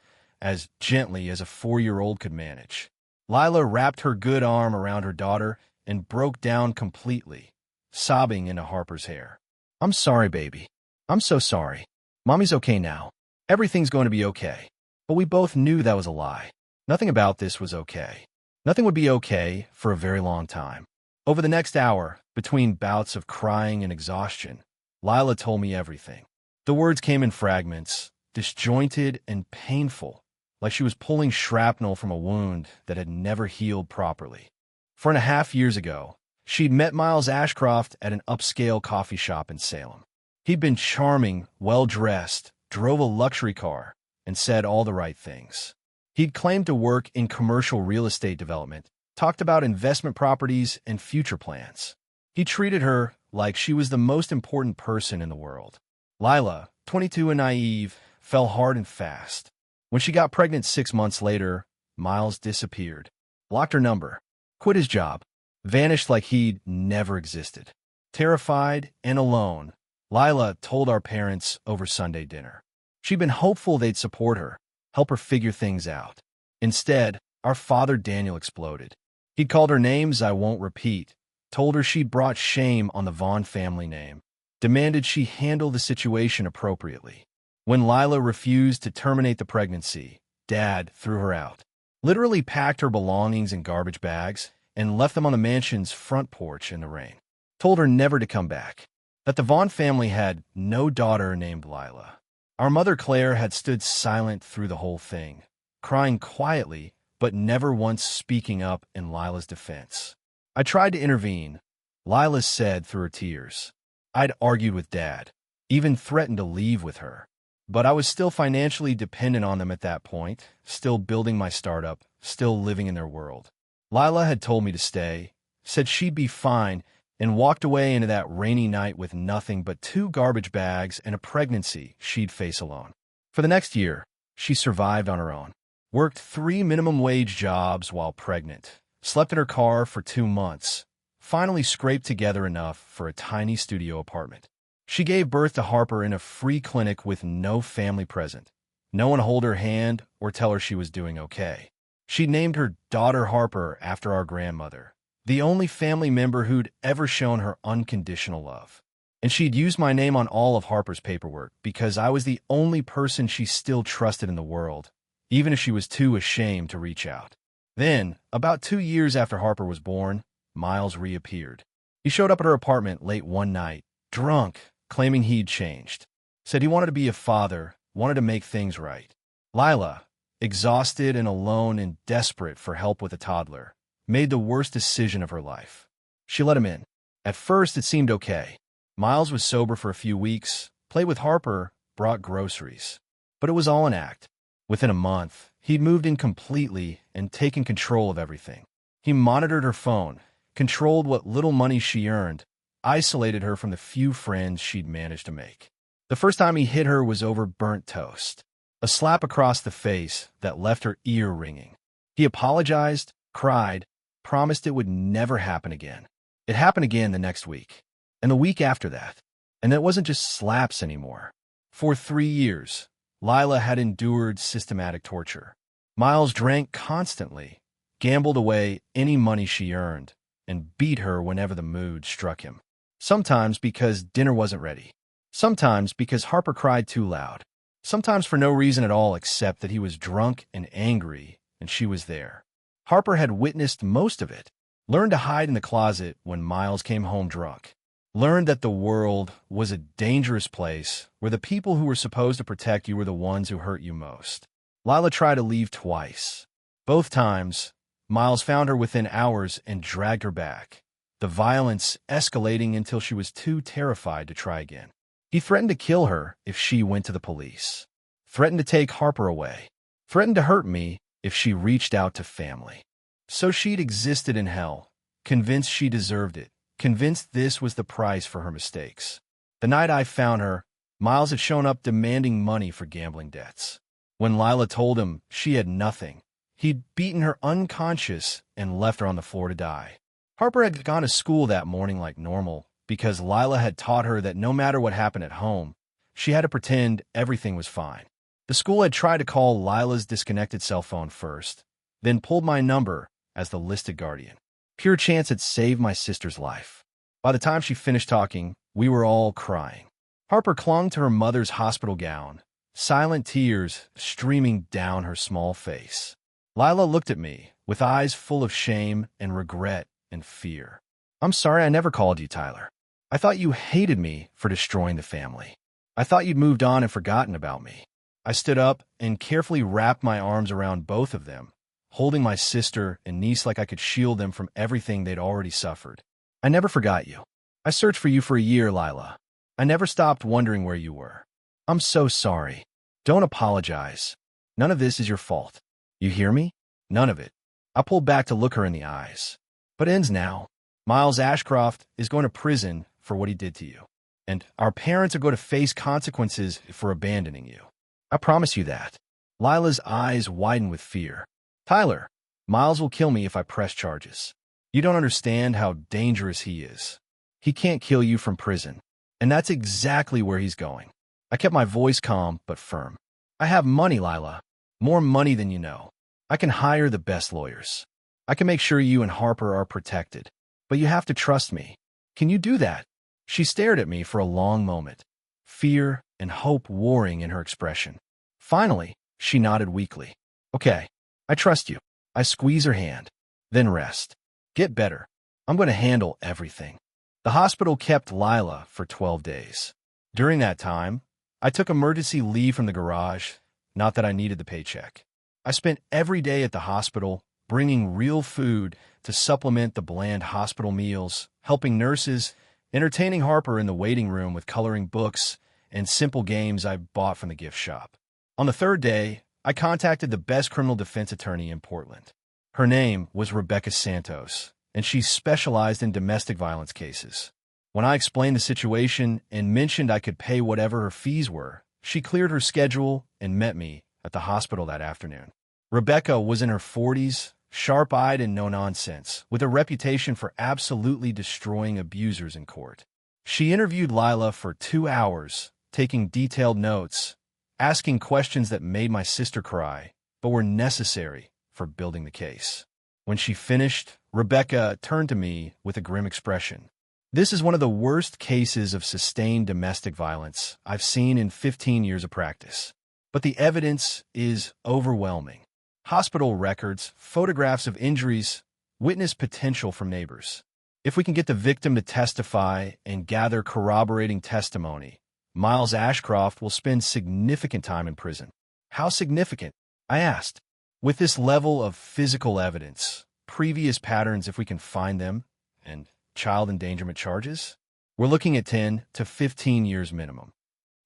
as gently as a 4-year-old could manage. Lila wrapped her good arm around her daughter and broke down completely, sobbing into Harper's hair. "I'm sorry, baby. I'm so sorry. Mommy's okay now. Everything's going to be okay." But we both knew that was a lie. Nothing about this was okay. Nothing would be okay for a very long time. Over the next hour, between bouts of crying and exhaustion, Lila told me everything. The words came in fragments, disjointed and painful, like she was pulling shrapnel from a wound that had never healed properly. 4.5 years ago, she'd met Miles Ashcroft at an upscale coffee shop in Salem. He'd been charming, well-dressed, drove a luxury car, and said all the right things. He'd claimed to work in commercial real estate development, talked about investment properties and future plans. He treated her like she was the most important person in the world. Lila, 22 and naive, fell hard and fast. When she got pregnant 6 months later, Miles disappeared, blocked her number, quit his job, vanished like he'd never existed. Terrified and alone, Lila told our parents over Sunday dinner. She'd been hopeful they'd support her, help her figure things out. Instead, our father Daniel exploded. He'd called her names I won't repeat, told her she'd brought shame on the Vaughn family name, demanded she handle the situation appropriately. When Lila refused to terminate the pregnancy, Dad threw her out, literally packed her belongings in garbage bags and left them on the mansion's front porch in the rain. Told her never to come back, that the Vaughn family had no daughter named Lila. Our mother Claire had stood silent through the whole thing, crying quietly but never once speaking up in Lila's defense. I tried to intervene, Lila said through her tears. I'd argued with Dad, even threatened to leave with her. But I was still financially dependent on them at that point, still building my startup, still living in their world. Lila had told me to stay, said she'd be fine, and walked away into that rainy night with nothing but 2 garbage bags and a pregnancy she'd face alone. For the next year, she survived on her own, worked 3 minimum wage jobs while pregnant, slept in her car for 2 months, finally scraped together enough for a tiny studio apartment. She gave birth to Harper in a free clinic with no family present. No one hold her hand or tell her she was doing okay. She named her daughter Harper after our grandmother, the only family member who'd ever shown her unconditional love. And she'd used my name on all of Harper's paperwork because I was the only person she still trusted in the world, even if she was too ashamed to reach out. Then, about 2 years after Harper was born, Miles reappeared. He showed up at her apartment late one night, drunk, claiming he'd changed. Said he wanted to be a father, wanted to make things right. Lila, exhausted and alone and desperate for help with a toddler, made the worst decision of her life. She let him in. At first, it seemed okay. Miles was sober for a few weeks, played with Harper, brought groceries. But it was all an act. Within a month, he'd moved in completely and taken control of everything. He monitored her phone, controlled what little money she earned, isolated her from the few friends she'd managed to make. The first time he hit her was over burnt toast, a slap across the face that left her ear ringing. He apologized, cried, promised it would never happen again. It happened again the next week, and the week after that. And it wasn't just slaps anymore. For 3 years, Lila had endured systematic torture. Miles drank constantly, gambled away any money she earned, and beat her whenever the mood struck him. Sometimes because dinner wasn't ready. Sometimes because Harper cried too loud. Sometimes for no reason at all except that he was drunk and angry, and she was there. Harper had witnessed most of it, learned to hide in the closet when Miles came home drunk, learned that the world was a dangerous place where the people who were supposed to protect you were the ones who hurt you most. Lila tried to leave twice. Both times, Miles found her within hours and dragged her back, the violence escalating until she was too terrified to try again. He threatened to kill her if she went to the police, threatened to take Harper away, threatened to hurt me if she reached out to family. So she'd existed in hell, convinced she deserved it, convinced this was the price for her mistakes. The night I found her, Miles had shown up demanding money for gambling debts. When Lila told him she had nothing, he'd beaten her unconscious and left her on the floor to die. Harper had gone to school that morning like normal because Lila had taught her that no matter what happened at home, she had to pretend everything was fine. The school had tried to call Lila's disconnected cell phone first, then pulled my number as the listed guardian. Pure chance had saved my sister's life. By the time she finished talking, we were all crying. Harper clung to her mother's hospital gown, silent tears streaming down her small face. Lila looked at me with eyes full of shame and regret and fear. "I'm sorry I never called you, Tyler. I thought you hated me for destroying the family. I thought you'd moved on and forgotten about me." I stood up and carefully wrapped my arms around both of them, holding my sister and niece like I could shield them from everything they'd already suffered. "I never forgot you. I searched for you for a year, Lila. I never stopped wondering where you were. I'm so sorry. Don't apologize. None of this is your fault. You hear me? None of it." I pulled back to look her in the eyes. "But it ends now. Miles Ashcroft is going to prison for what he did to you. And our parents are going to face consequences for abandoning you. I promise you that." Lila's eyes widened with fear. "Tyler, Miles will kill me if I press charges. You don't understand how dangerous he is. He can't kill you from prison. And that's exactly where he's going." I kept my voice calm but firm. "I have money, Lila. More money than you know. I can hire the best lawyers. I can make sure you and Harper are protected. But you have to trust me. Can you do that?" She stared at me for a long moment, fear and hope warring in her expression. Finally, she nodded weakly. "Okay, I trust you." I squeezed her hand. "Then rest. Get better. I'm going to handle everything." The hospital kept Lila for 12 days. During that time, I took emergency leave from the garage, not that I needed the paycheck. I spent every day at the hospital, bringing real food to supplement the bland hospital meals, helping nurses, entertaining Harper in the waiting room with coloring books and simple games I bought from the gift shop. On the third day, I contacted the best criminal defense attorney in Portland. Her name was Rebecca Santos, and she specialized in domestic violence cases. When I explained the situation and mentioned I could pay whatever her fees were, she cleared her schedule and met me at the hospital that afternoon. Rebecca was in her 40s, sharp-eyed and no-nonsense, with a reputation for absolutely destroying abusers in court. She interviewed Lila for 2 hours, taking detailed notes, asking questions that made my sister cry, but were necessary for building the case. When she finished, Rebecca turned to me with a grim expression. "This is one of the worst cases of sustained domestic violence I've seen in 15 years of practice. But the evidence is overwhelming. Hospital records, photographs of injuries, witness potential from neighbors. If we can get the victim to testify and gather corroborating testimony, Miles Ashcroft will spend significant time in prison." "How significant?" I asked. "With this level of physical evidence, previous patterns if we can find them, and child endangerment charges, we're looking at 10 to 15 years minimum."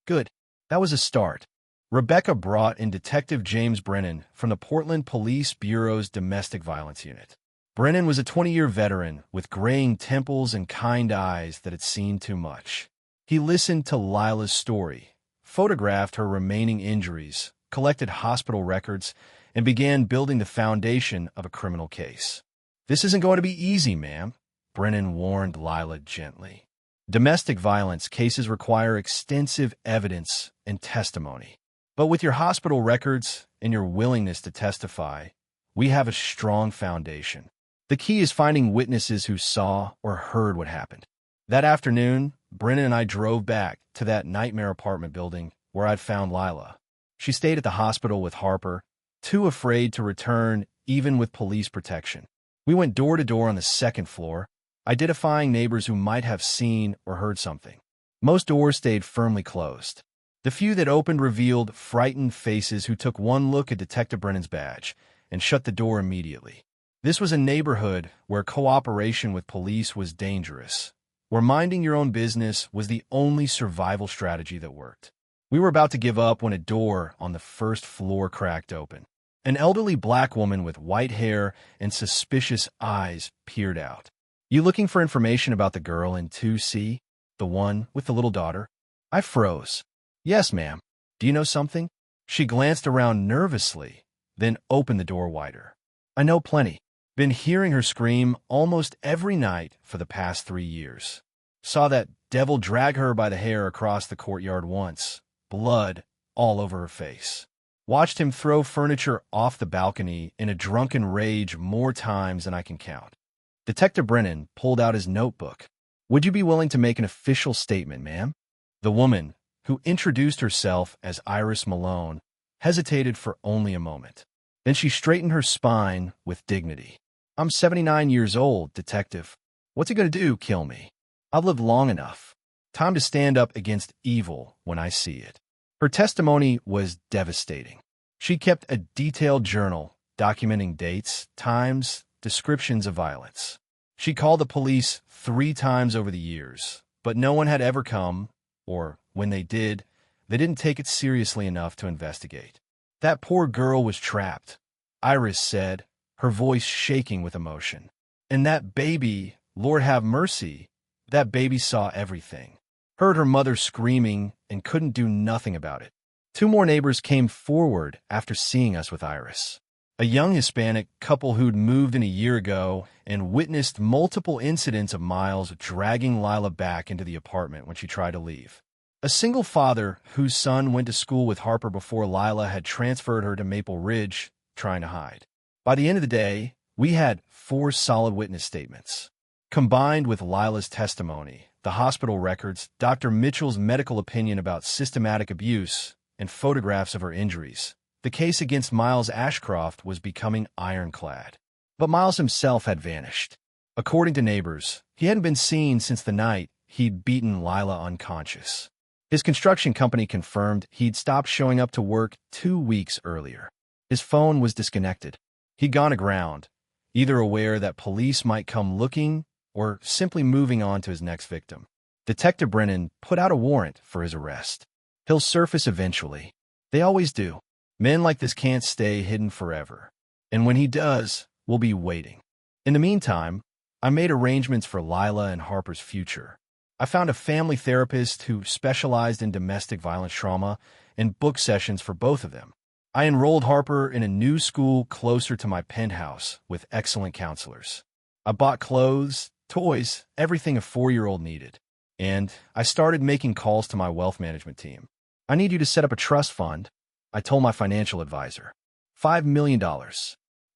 "Good. That was a start." Rebecca brought in Detective James Brennan from the Portland Police Bureau's Domestic Violence Unit. Brennan was a 20-year veteran with graying temples and kind eyes that had seen too much. He listened to Lila's story, photographed her remaining injuries, collected hospital records, and began building the foundation of a criminal case. "This isn't going to be easy, ma'am," Brennan warned Lila gently. "Domestic violence cases require extensive evidence and testimony. But with your hospital records and your willingness to testify, we have a strong foundation. The key is finding witnesses who saw or heard what happened." That afternoon, Brennan and I drove back to that nightmare apartment building where I'd found Lila. She stayed at the hospital with Harper, too afraid to return even with police protection. We went door to door on the second floor, identifying neighbors who might have seen or heard something. Most doors stayed firmly closed. The few that opened revealed frightened faces who took one look at Detective Brennan's badge and shut the door immediately. This was a neighborhood where cooperation with police was dangerous, where minding your own business was the only survival strategy that worked. We were about to give up when a door on the first floor cracked open. An elderly black woman with white hair and suspicious eyes peered out. "You looking for information about the girl in 2C? The one with the little daughter?" I froze. "Yes, ma'am. Do you know something?" She glanced around nervously, then opened the door wider. "I know plenty. Been hearing her scream almost every night for the past 3 years. Saw that devil drag her by the hair across the courtyard once, blood all over her face. Watched him throw furniture off the balcony in a drunken rage more times than I can count. Detective Brennan pulled out his notebook. Would you be willing to make an official statement, ma'am? The woman, who introduced herself as Iris Malone, hesitated for only a moment. Then she straightened her spine with dignity. I'm 79 years old, Detective. What's he going to do, kill me? I've lived long enough. Time to stand up against evil when I see it. Her testimony was devastating. She kept a detailed journal documenting dates, times, descriptions of violence. She called the police 3 times over the years, but no one had ever come, or when they did, they didn't take it seriously enough to investigate. That poor girl was trapped, Iris said, her voice shaking with emotion. And that baby, Lord have mercy, that baby saw everything. Heard her mother screaming and couldn't do nothing about it. 2 more neighbors came forward after seeing us with Iris. A young Hispanic couple who'd moved in a year ago and witnessed multiple incidents of Miles dragging Lila back into the apartment when she tried to leave. A single father whose son went to school with Harper before Lila had transferred her to Maple Ridge, trying to hide. By the end of the day, we had 4 solid witness statements. Combined with Lila's testimony, the hospital records, Dr. Mitchell's medical opinion about systematic abuse, and photographs of her injuries, the case against Miles Ashcroft was becoming ironclad. But Miles himself had vanished. According to neighbors, he hadn't been seen since the night he'd beaten Lila unconscious. His construction company confirmed he'd stopped showing up to work 2 weeks earlier. His phone was disconnected. He'd gone aground, either aware that police might come looking or simply moving on to his next victim. Detective Brennan put out a warrant for his arrest. He'll surface eventually. They always do. Men like this can't stay hidden forever. And when he does, we'll be waiting. In the meantime, I made arrangements for Lila and Harper's future. I found a family therapist who specialized in domestic violence trauma and booked sessions for both of them. I enrolled Harper in a new school closer to my penthouse with excellent counselors. I bought clothes, toys, everything a 4-year-old needed. And I started making calls to my wealth management team. I need you to set up a trust fund, I told my financial advisor. $5 million.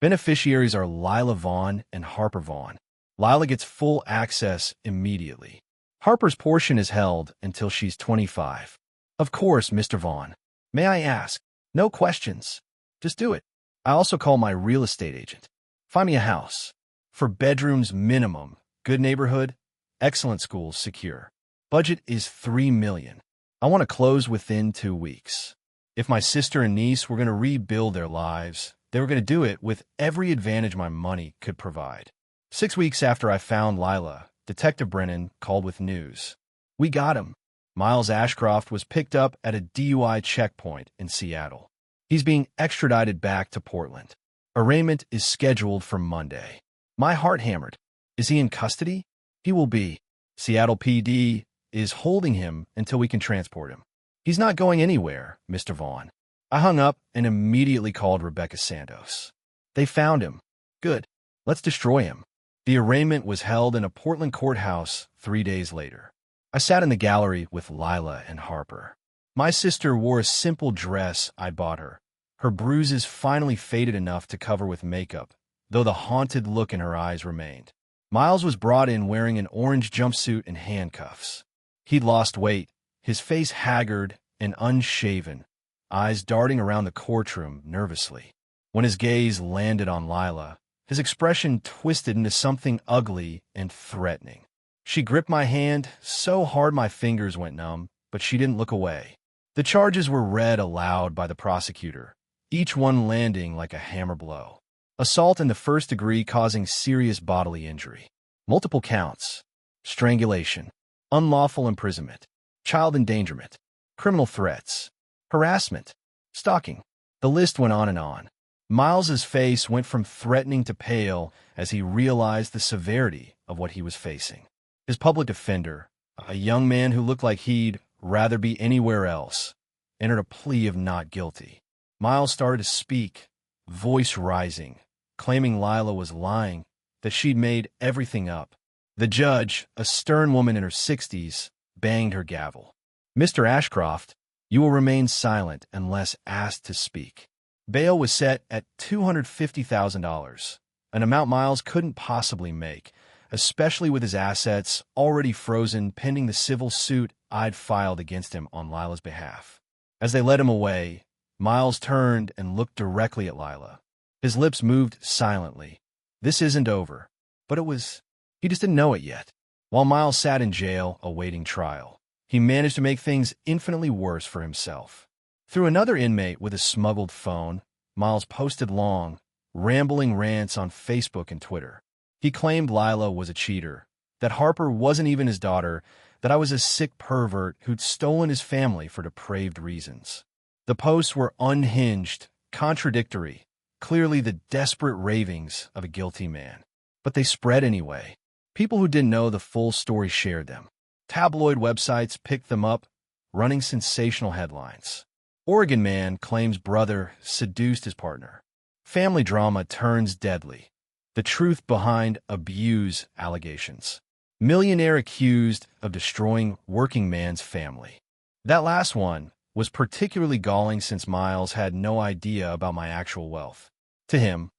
Beneficiaries are Tyler Vaughn and Harper Vaughn. Lila gets full access immediately. Harper's portion is held until she's 25. Of course, Mr. Vaughn. May I ask? No questions. Just do it. I also call my real estate agent. Find me a house. For bedrooms minimum, good neighborhood, excellent schools, secure. Budget is $3 million. I want to close within 2 weeks. If my sister and niece were going to rebuild their lives, they were going to do it with every advantage my money could provide. 6 weeks after I found Lila, Detective Brennan called with news. We got him. Miles Ashcroft was picked up at a DUI checkpoint in Seattle. He's being extradited back to Portland. Arraignment is scheduled for Monday. My heart hammered. Is he in custody? He will be. Seattle PD is holding him until we can transport him. He's not going anywhere, Mr. Vaughn. I hung up and immediately called Rebecca Santos. They found him. Good. Let's destroy him. The arraignment was held in a Portland courthouse 3 days later. I sat in the gallery with Lila and Harper. My sister wore a simple dress I bought her. Her bruises finally faded enough to cover with makeup, though the haunted look in her eyes remained. Miles was brought in wearing an orange jumpsuit and handcuffs. He'd lost weight, his face haggard and unshaven, eyes darting around the courtroom nervously. When his gaze landed on Lila, his expression twisted into something ugly and threatening. She gripped my hand so hard my fingers went numb, but she didn't look away. The charges were read aloud by the prosecutor, each one landing like a hammer blow. Assault in the first degree causing serious bodily injury. Multiple counts. Strangulation. Unlawful imprisonment. Child endangerment. Criminal threats. Harassment. Stalking. The list went on and on. Miles's face went from threatening to pale as he realized the severity of what he was facing. His public defender, a young man who looked like he'd rather be anywhere else, entered a plea of not guilty. Miles started to speak, voice rising, claiming Lila was lying, that she'd made everything up. The judge, a stern woman in her 60s, banged her gavel. Mr. Ashcroft, You will remain silent unless asked to speak. Bail was set at $250,000, an amount Miles couldn't possibly make, especially with his assets already frozen pending the civil suit I'd filed against him on Lila's behalf. As they led him away, Miles turned and looked directly at Lila. His lips moved silently. This isn't over. But it was. He just didn't know it yet. While Miles sat in jail awaiting trial, he managed to make things infinitely worse for himself. Through another inmate with a smuggled phone, Miles posted long, rambling rants on Facebook and Twitter. He claimed Lila was a cheater, that Harper wasn't even his daughter, that I was a sick pervert who'd stolen his family for depraved reasons. The posts were unhinged, contradictory, clearly the desperate ravings of a guilty man. But they spread anyway. People who didn't know the full story shared them. Tabloid websites picked them up, running sensational headlines. Oregon man claims brother seduced his partner. Family drama turns deadly. The truth behind abuse allegations. Millionaire accused of destroying working man's family. That last one was particularly galling since Miles had no idea about my actual wealth. To him,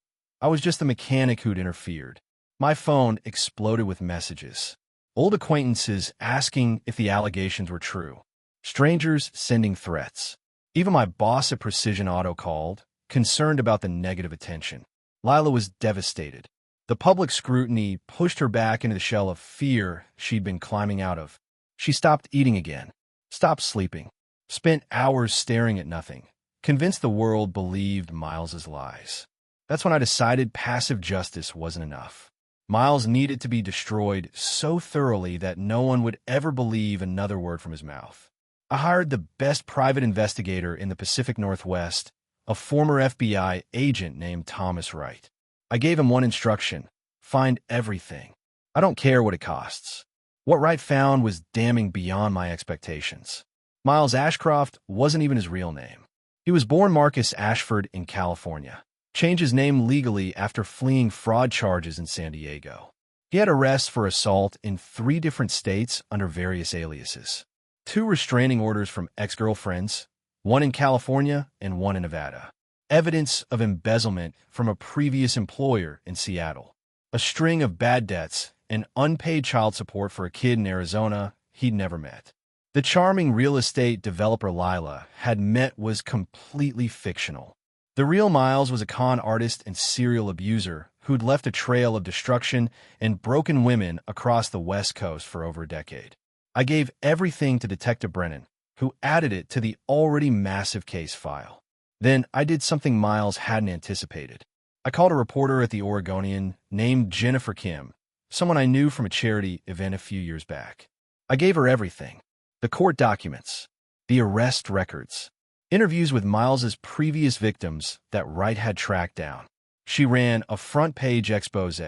I was just the mechanic who'd interfered. My phone exploded with messages. Old acquaintances asking if the allegations were true. Strangers sending threats. Even my boss at Precision Auto called, concerned about the negative attention. Lila was devastated. The public scrutiny pushed her back into the shell of fear she'd been climbing out of. She stopped eating again, stopped sleeping, spent hours staring at nothing, convinced the world believed Miles's lies. That's when I decided passive justice wasn't enough. Miles needed to be destroyed so thoroughly that no one would ever believe another word from his mouth. I hired the best private investigator in the Pacific Northwest, a former FBI agent named Thomas Wright. I gave him one instruction: find everything. I don't care what it costs. What Wright found was damning beyond my expectations. Miles Ashcroft wasn't even his real name. He was born Marcus Ashford in California. Changed his name legally after fleeing fraud charges in San Diego. He had arrests for assault in 3 different states under various aliases. 2 restraining orders from ex-girlfriends, 1 in California and 1 in Nevada. Evidence of embezzlement from a previous employer in Seattle. A string of bad debts and unpaid child support for a kid in Arizona he'd never met. The charming real estate developer Lila had met was completely fictional. The real Miles was a con artist and serial abuser who'd left a trail of destruction and broken women across the West Coast for over a decade. I gave everything to Detective Brennan, who added it to the already massive case file. Then I did something Miles hadn't anticipated. I called a reporter at the Oregonian named Jennifer Kim, someone I knew from a charity event a few years back. I gave her everything: the court documents, the arrest records, interviews with Miles's previous victims that Wright had tracked down. She ran a front-page expose.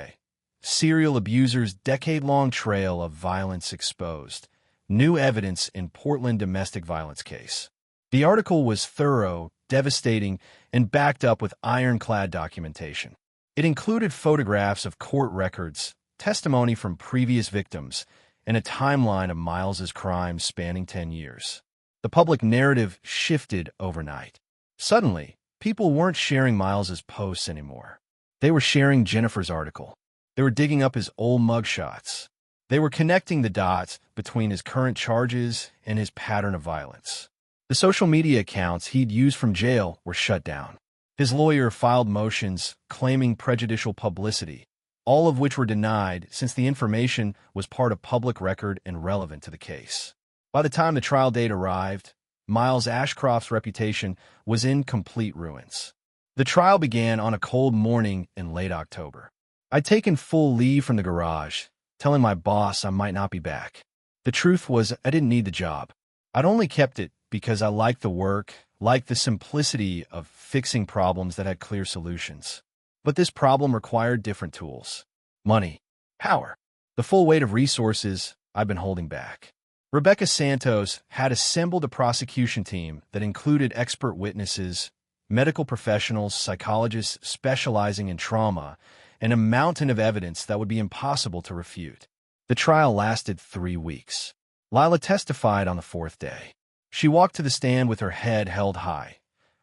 Serial abuser's decade-long trail of violence exposed. New evidence in Portland domestic violence case. The article was thorough, devastating, and backed up with ironclad documentation. It included photographs of court records, testimony from previous victims, and a timeline of Miles's crimes spanning 10 years. The public narrative shifted overnight. Suddenly, people weren't sharing Miles's posts anymore. They were sharing Jennifer's article. They were digging up his old mugshots. They were connecting the dots between his current charges and his pattern of violence. The social media accounts he'd used from jail were shut down. His lawyer filed motions claiming prejudicial publicity, all of which were denied since the information was part of public record and relevant to the case. By the time the trial date arrived, Miles Ashcroft's reputation was in complete ruins. The trial began on a cold morning in late October. I'd taken full leave from the garage, telling my boss I might not be back. The truth was I didn't need the job. I'd only kept it because I liked the work, liked the simplicity of fixing problems that had clear solutions. But this problem required different tools. Money, power, the full weight of resources I'd been holding back. Rebecca Santos had assembled a prosecution team that included expert witnesses, medical professionals, psychologists specializing in trauma, and a mountain of evidence that would be impossible to refute. The trial lasted 3 weeks. Lila testified on the 4th day. She walked to the stand with her head held high,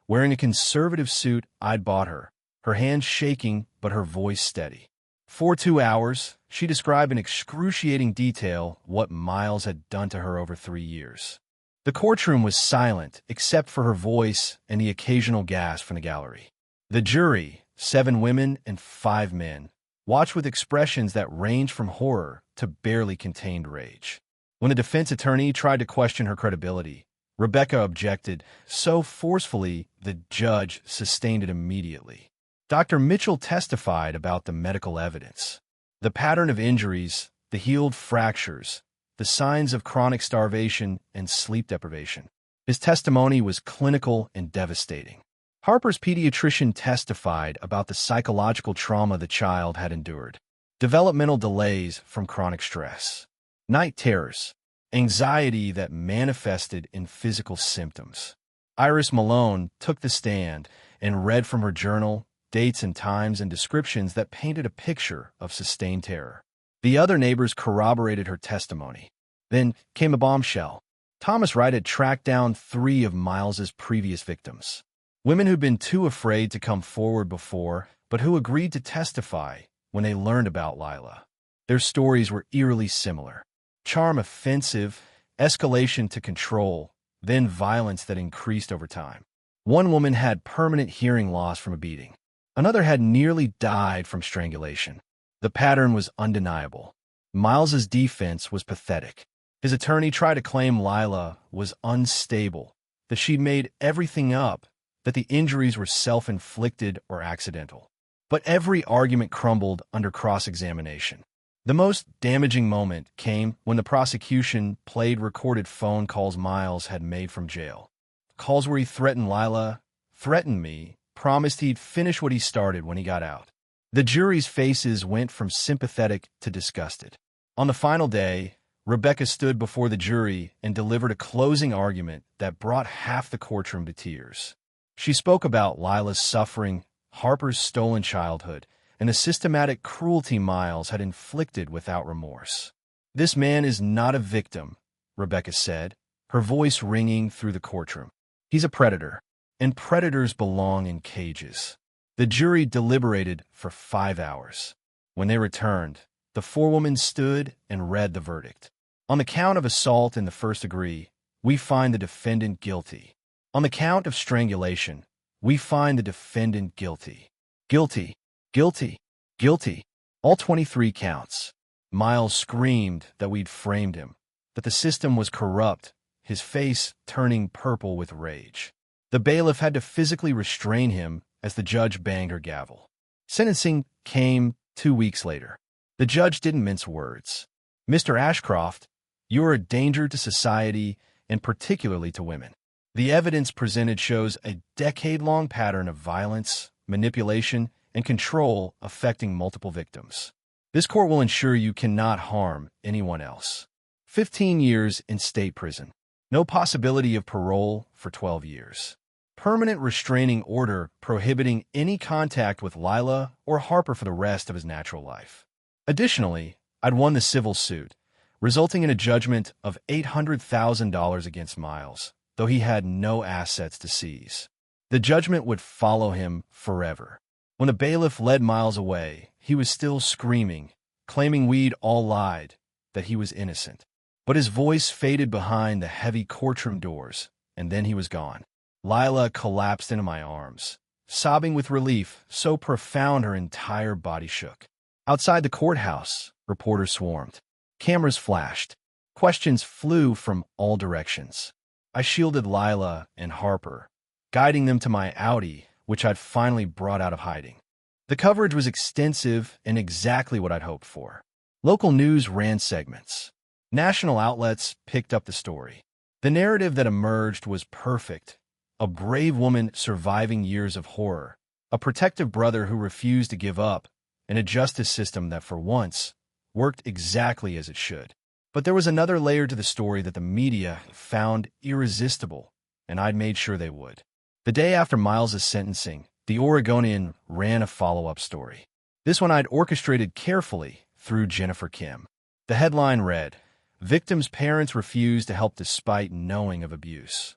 wearing a conservative suit I'd bought her hands shaking but her voice steady. For 2 hours, she described in excruciating detail what Miles had done to her over 3 years. The courtroom was silent except for her voice and the occasional gasp from the gallery. The jury, 7 women and 5 men, watched with expressions that ranged from horror to barely contained rage. When the defense attorney tried to question her credibility, Rebecca objected so forcefully the judge sustained it immediately. Dr. Mitchell testified about the medical evidence, the pattern of injuries, the healed fractures, the signs of chronic starvation and sleep deprivation. His testimony was clinical and devastating. Harper's pediatrician testified about the psychological trauma the child had endured, developmental delays from chronic stress, night terrors, anxiety that manifested in physical symptoms. Iris Malone took the stand and read from her journal dates and times and descriptions that painted a picture of sustained terror. The other neighbors corroborated her testimony. Then came a bombshell. Thomas Wright had tracked down 3 of Miles's previous victims. Women who'd been too afraid to come forward before, but who agreed to testify when they learned about Lila. Their stories were eerily similar. Charm offensive, escalation to control, then violence that increased over time. One woman had permanent hearing loss from a beating. Another had nearly died from strangulation. The pattern was undeniable. Miles's defense was pathetic. His attorney tried to claim Lila was unstable, that she'd made everything up, that the injuries were self-inflicted or accidental. But every argument crumbled under cross-examination. The most damaging moment came when the prosecution played recorded phone calls Miles had made from jail. Calls where he threatened Lila, threatened me, promised he'd finish what he started when he got out. The jury's faces went from sympathetic to disgusted. On the final day, Rebecca stood before the jury and delivered a closing argument that brought half the courtroom to tears. She spoke about Lila's suffering, Harper's stolen childhood, and the systematic cruelty Miles had inflicted without remorse. "This man is not a victim," Rebecca said, her voice ringing through the courtroom. "He's a predator, and predators belong in cages." The jury deliberated for 5 hours. When they returned, the 4 women stood and read the verdict. On the count of assault in the first degree, we find the defendant guilty. On the count of strangulation, we find the defendant guilty. Guilty, guilty, guilty. All 23 counts. Miles screamed that we'd framed him, that the system was corrupt, his face turning purple with rage. The bailiff had to physically restrain him as the judge banged her gavel. Sentencing came 2 weeks later. The judge didn't mince words. "Mr. Ashcroft, you are a danger to society and particularly to women. The evidence presented shows a decade-long pattern of violence, manipulation, and control affecting multiple victims. This court will ensure you cannot harm anyone else." 15 years in state prison. No possibility of parole for 12 years. Permanent restraining order prohibiting any contact with Lila or Harper for the rest of his natural life. Additionally, I'd won the civil suit, resulting in a judgment of $800,000 against Miles, though he had no assets to seize. The judgment would follow him forever. When the bailiff led Miles away, he was still screaming, claiming we'd all lied, that he was innocent. But his voice faded behind the heavy courtroom doors, and then he was gone. Lila collapsed into my arms, sobbing with relief so profound her entire body shook. Outside the courthouse, reporters swarmed. Cameras flashed. Questions flew from all directions. I shielded Lila and Harper, guiding them to my Audi, which I'd finally brought out of hiding. The coverage was extensive and exactly what I'd hoped for. Local news ran segments. National outlets picked up the story. The narrative that emerged was perfect. A brave woman surviving years of horror, a protective brother who refused to give up, and a justice system that, for once, worked exactly as it should. But there was another layer to the story that the media found irresistible, and I'd made sure they would. The day after Miles' sentencing, the Oregonian ran a follow-up story. This one I'd orchestrated carefully through Jennifer Kim. The headline read, Victims' parents refused to help despite knowing of abuse.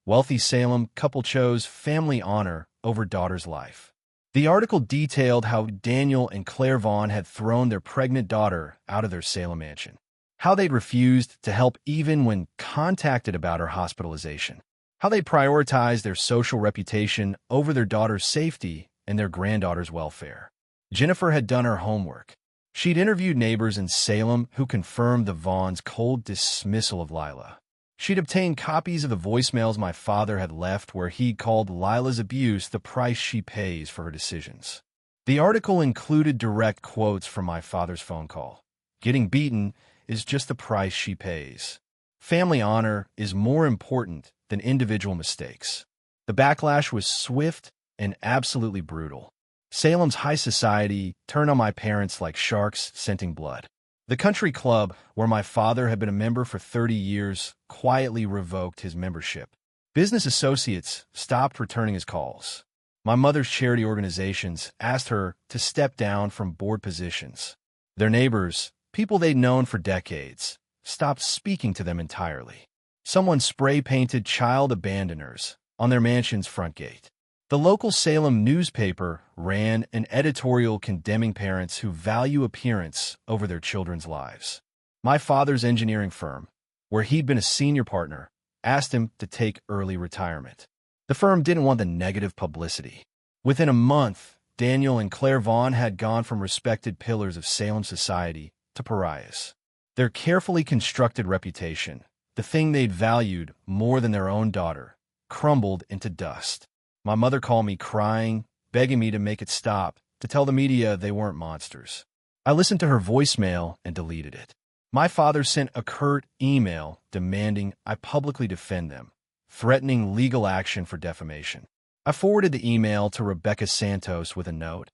Wealthy Salem couple chose family honor over daughter's life. The article detailed how Daniel and Claire Vaughn had thrown their pregnant daughter out of their Salem mansion, how they'd refused to help even when contacted about her hospitalization, how they prioritized their social reputation over their daughter's safety and their granddaughter's welfare. Jennifer had done her homework. She'd interviewed neighbors in Salem who confirmed the Vaughns' cold dismissal of Lila. She'd obtained copies of the voicemails my father had left where he called Lila's abuse the price she pays for her decisions. The article included direct quotes from my father's phone call. "Getting beaten is just the price she pays. Family honor is more important than individual mistakes." The backlash was swift and absolutely brutal. Salem's high society turned on my parents like sharks scenting blood. The country club, where my father had been a member for 30 years, quietly revoked his membership. Business associates stopped returning his calls. My mother's charity organizations asked her to step down from board positions. Their neighbors, people they'd known for decades, stopped speaking to them entirely. Someone spray-painted child abandoners on their mansion's front gate. The local Salem newspaper ran an editorial condemning parents who value appearance over their children's lives. My father's engineering firm, where he'd been a senior partner, asked him to take early retirement. The firm didn't want the negative publicity. Within a month, Daniel and Claire Vaughn had gone from respected pillars of Salem society to pariahs. Their carefully constructed reputation, the thing they'd valued more than their own daughter, crumbled into dust. My mother called me crying, begging me to make it stop, to tell the media they weren't monsters. I listened to her voicemail and deleted it. My father sent a curt email demanding I publicly defend them, threatening legal action for defamation. I forwarded the email to Rebecca Santos with a note.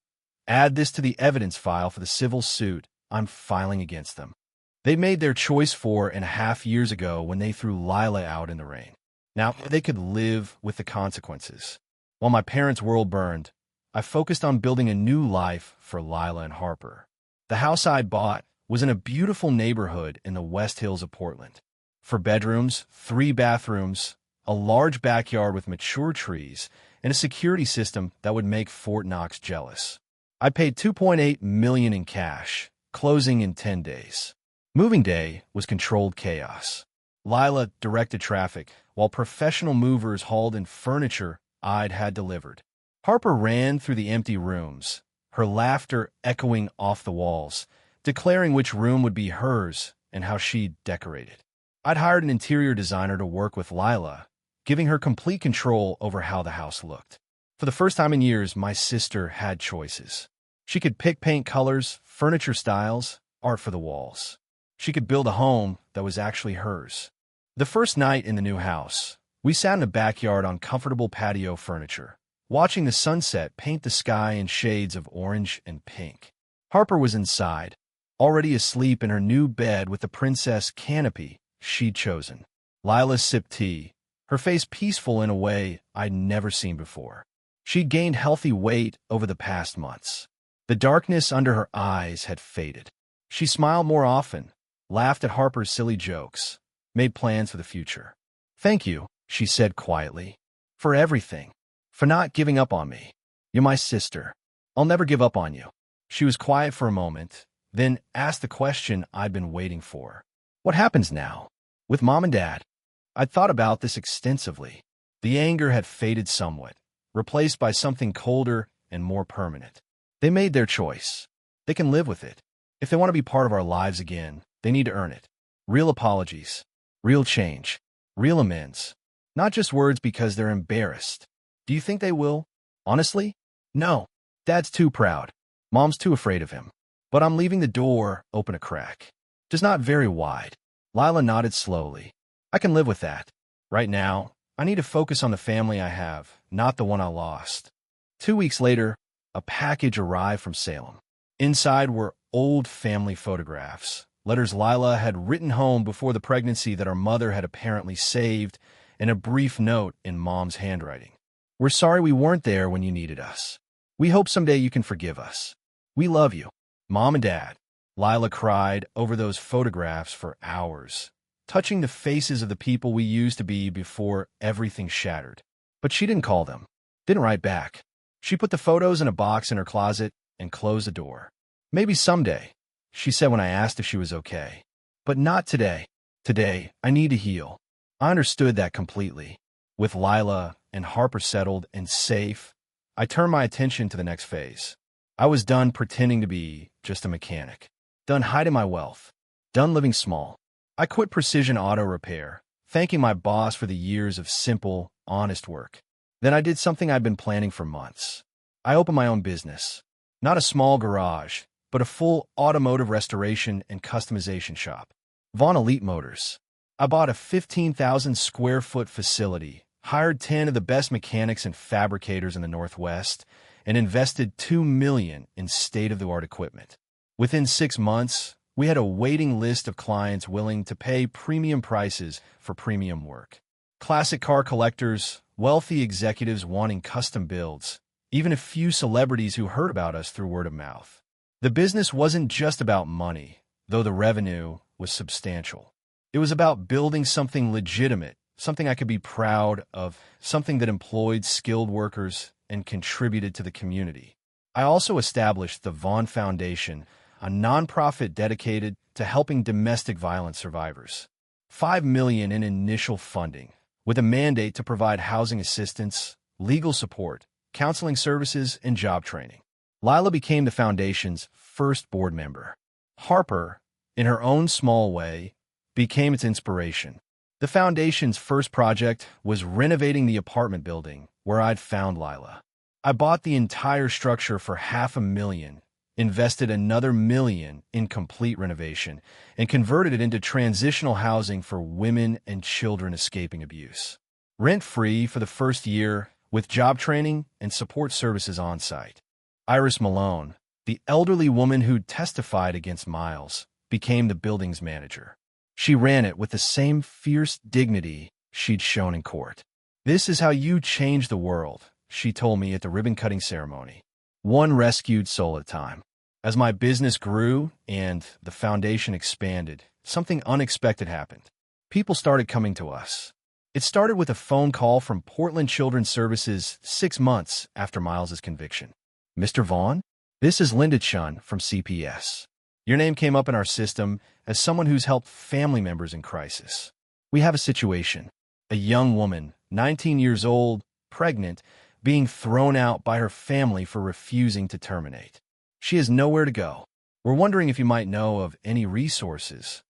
"Add this to the evidence file for the civil suit I'm filing against them. They made their choice 4.5 years ago when they threw Lila out in the rain. Now they could live with the consequences." While my parents' world burned, I focused on building a new life for Lila and Harper. The house I bought was in a beautiful neighborhood in the West Hills of Portland. 4 bedrooms, 3 bathrooms, a large backyard with mature trees, and a security system that would make Fort Knox jealous. I paid $2.8 million in cash, closing in 10 days. Moving day was controlled chaos. Lila directed traffic, while professional movers hauled in furniture I'd had delivered. Harper ran through the empty rooms, her laughter echoing off the walls, declaring which room would be hers and how she'd decorate it. I'd hired an interior designer to work with Lila, giving her complete control over how the house looked. For the first time in years, my sister had choices. She could pick paint colors, furniture styles, art for the walls. She could build a home that was actually hers. The first night in the new house, we sat in a backyard on comfortable patio furniture, watching the sunset paint the sky in shades of orange and pink. Harper was inside, already asleep in her new bed with the princess canopy she'd chosen. Lila sipped tea, her face peaceful in a way I'd never seen before. She'd gained healthy weight over the past months. The darkness under her eyes had faded. She smiled more often, laughed at Harper's silly jokes, made plans for the future. "Thank you," she said quietly, "for everything, for not giving up on me. You're my sister. I'll never give up on you." She was quiet for a moment, then asked the question I'd been waiting for. "What happens now? With Mom and Dad?" I'd thought about this extensively. The anger had faded somewhat, replaced by something colder and more permanent. They made their choice. They can live with it. If they want to be part of our lives again, they need to earn it. Real apologies, real change, real amends. Not just words because they're embarrassed. Do you think they will? Honestly? No. Dad's too proud. Mom's too afraid of him. But I'm leaving the door open a crack. Just not very wide. Lila nodded slowly. I can live with that. Right now, I need to focus on the family I have, not the one I lost. 2 weeks later, a package arrived from Salem. Inside were old family photographs, letters Lila had written home before the pregnancy that our mother had apparently saved, and a brief note in Mom's handwriting. "We're sorry we weren't there when you needed us. We hope someday you can forgive us. We love you, Mom and Dad." Lila cried over those photographs for hours, touching the faces of the people we used to be before everything shattered. But she didn't call them, didn't write back. She put the photos in a box in her closet and closed the door. Maybe someday, she said when I asked if she was okay. But not today. Today, I need to heal. I understood that completely. With Lila and Harper settled and safe, I turned my attention to the next phase. I was done pretending to be just a mechanic. Done hiding my wealth. Done living small. I quit precision auto repair, thanking my boss for the years of simple, honest work. Then I did something I'd been planning for months. I opened my own business. Not a small garage, but a full automotive restoration and customization shop. Vaughn Elite Motors. I bought a 15,000 square foot facility, hired 10 of the best mechanics and fabricators in the Northwest, and invested $2 million in state-of-the-art equipment. Within 6 months, we had a waiting list of clients willing to pay premium prices for premium work. Classic car collectors, wealthy executives wanting custom builds, even a few celebrities who heard about us through word of mouth. The business wasn't just about money, though the revenue was substantial. It was about building something legitimate, something I could be proud of, something that employed skilled workers and contributed to the community. I also established the Vaughn Foundation, a nonprofit dedicated to helping domestic violence survivors. $5 million in initial funding, with a mandate to provide housing assistance, legal support, counseling services, and job training. Lila became the foundation's first board member. Harper, in her own small way, became its inspiration. The foundation's first project was renovating the apartment building where I'd found Lila. I bought the entire structure for $500,000, invested another $1 million in complete renovation, and converted it into transitional housing for women and children escaping abuse. Rent-free for the first year, with job training and support services on site. Iris Malone, the elderly woman who testified against Miles, became the building's manager. She ran it with the same fierce dignity she'd shown in court. "This is how you change the world," she told me at the ribbon-cutting ceremony. One rescued soul at a time. As my business grew and the foundation expanded, something unexpected happened. People started coming to us. It started with a phone call from Portland Children's Services 6 months after Miles's conviction. "Mr. Vaughn, this is Linda Chun from CPS. Your name came up in our system as someone who's helped family members in crisis. We have a situation. A young woman, 19 years old, pregnant, being thrown out by her family for refusing to terminate. She has nowhere to go. We're wondering if you might know of any resources."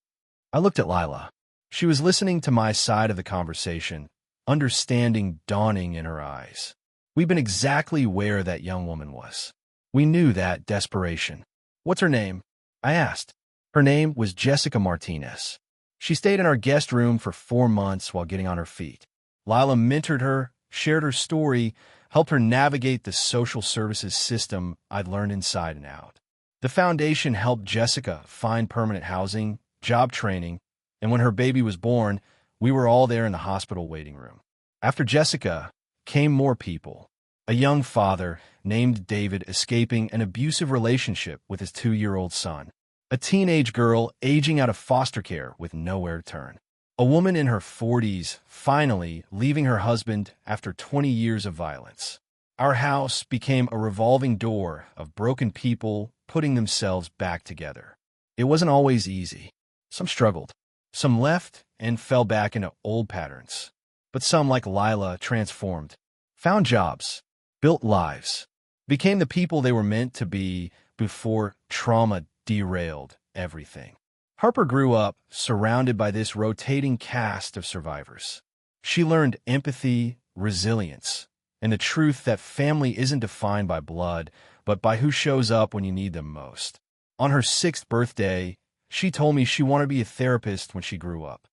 I looked at Lila. She was listening to my side of the conversation, understanding dawning in her eyes. We'd been exactly where that young woman was. We knew that desperation. "What's her name?" I asked. Her name was Jessica Martinez. She stayed in our guest room for 4 months while getting on her feet. Lila mentored her, shared her story, helped her navigate the social services system I'd learned inside and out. The foundation helped Jessica find permanent housing, job training, and when her baby was born, we were all there in the hospital waiting room. After Jessica came more people. A young father named David escaping an abusive relationship with his 2-year-old son. A teenage girl aging out of foster care with nowhere to turn. A woman in her 40s finally leaving her husband after 20 years of violence. Our house became a revolving door of broken people putting themselves back together. It wasn't always easy. Some struggled. Some left and fell back into old patterns. But some, like Lila, transformed. Found jobs. Built lives. Became the people they were meant to be before trauma derailed everything. Harper grew up surrounded by this rotating cast of survivors. She learned empathy, resilience, and the truth that family isn't defined by blood, but by who shows up when you need them most. On her 6th birthday, she told me she wanted to be a therapist when she grew up.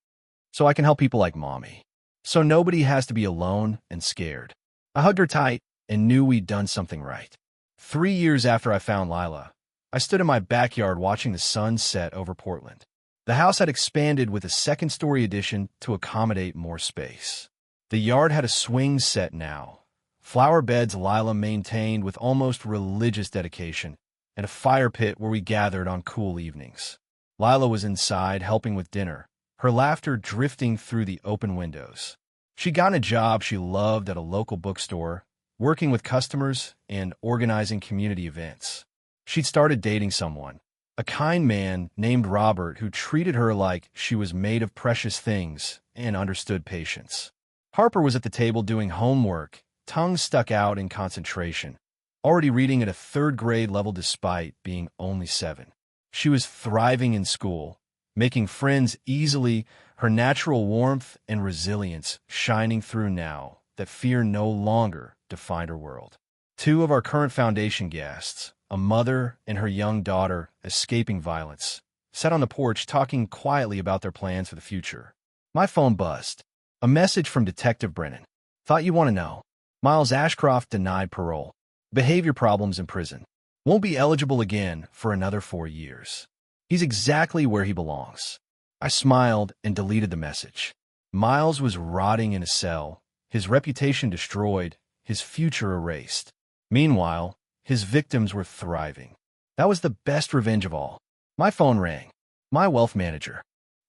So I can help people like Mommy. So nobody has to be alone and scared. I hugged her tight and knew we'd done something right. 3 years after I found Lila, I stood in my backyard watching the sun set over Portland. The house had expanded with a 2nd-story addition to accommodate more space. The yard had a swing set now. Flower beds Lila maintained with almost religious dedication, and a fire pit where we gathered on cool evenings. Lila was inside helping with dinner, her laughter drifting through the open windows. She'd gotten a job she loved at a local bookstore, working with customers and organizing community events. She'd started dating someone, a kind man named Robert who treated her like she was made of precious things and understood patience. Harper was at the table doing homework, tongue stuck out in concentration, already reading at a third-grade level despite being only 7. She was thriving in school, making friends easily, her natural warmth and resilience shining through now that fear no longer defined her world. 2 of our current foundation guests, a mother and her young daughter escaping violence, sat on the porch talking quietly about their plans for the future. My phone buzzed. A message from Detective Brennan. Thought you want to know. Miles Ashcroft denied parole. Behavior problems in prison. Won't be eligible again for another 4 years. He's exactly where he belongs. I smiled and deleted the message. Miles was rotting in a cell, his reputation destroyed, his future erased. Meanwhile, his victims were thriving. That was the best revenge of all. My phone rang. My wealth manager.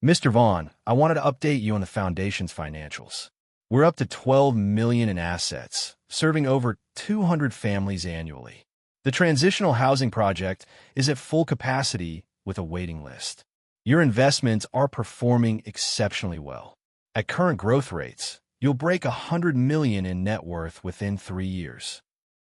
Mr. Vaughn, I wanted to update you on the Foundation's financials. We're up to $12 million in assets, serving over 200 families annually. The transitional housing project is at full capacity with a waiting list. Your investments are performing exceptionally well. At current growth rates, you'll break $100 million in net worth within 3 years.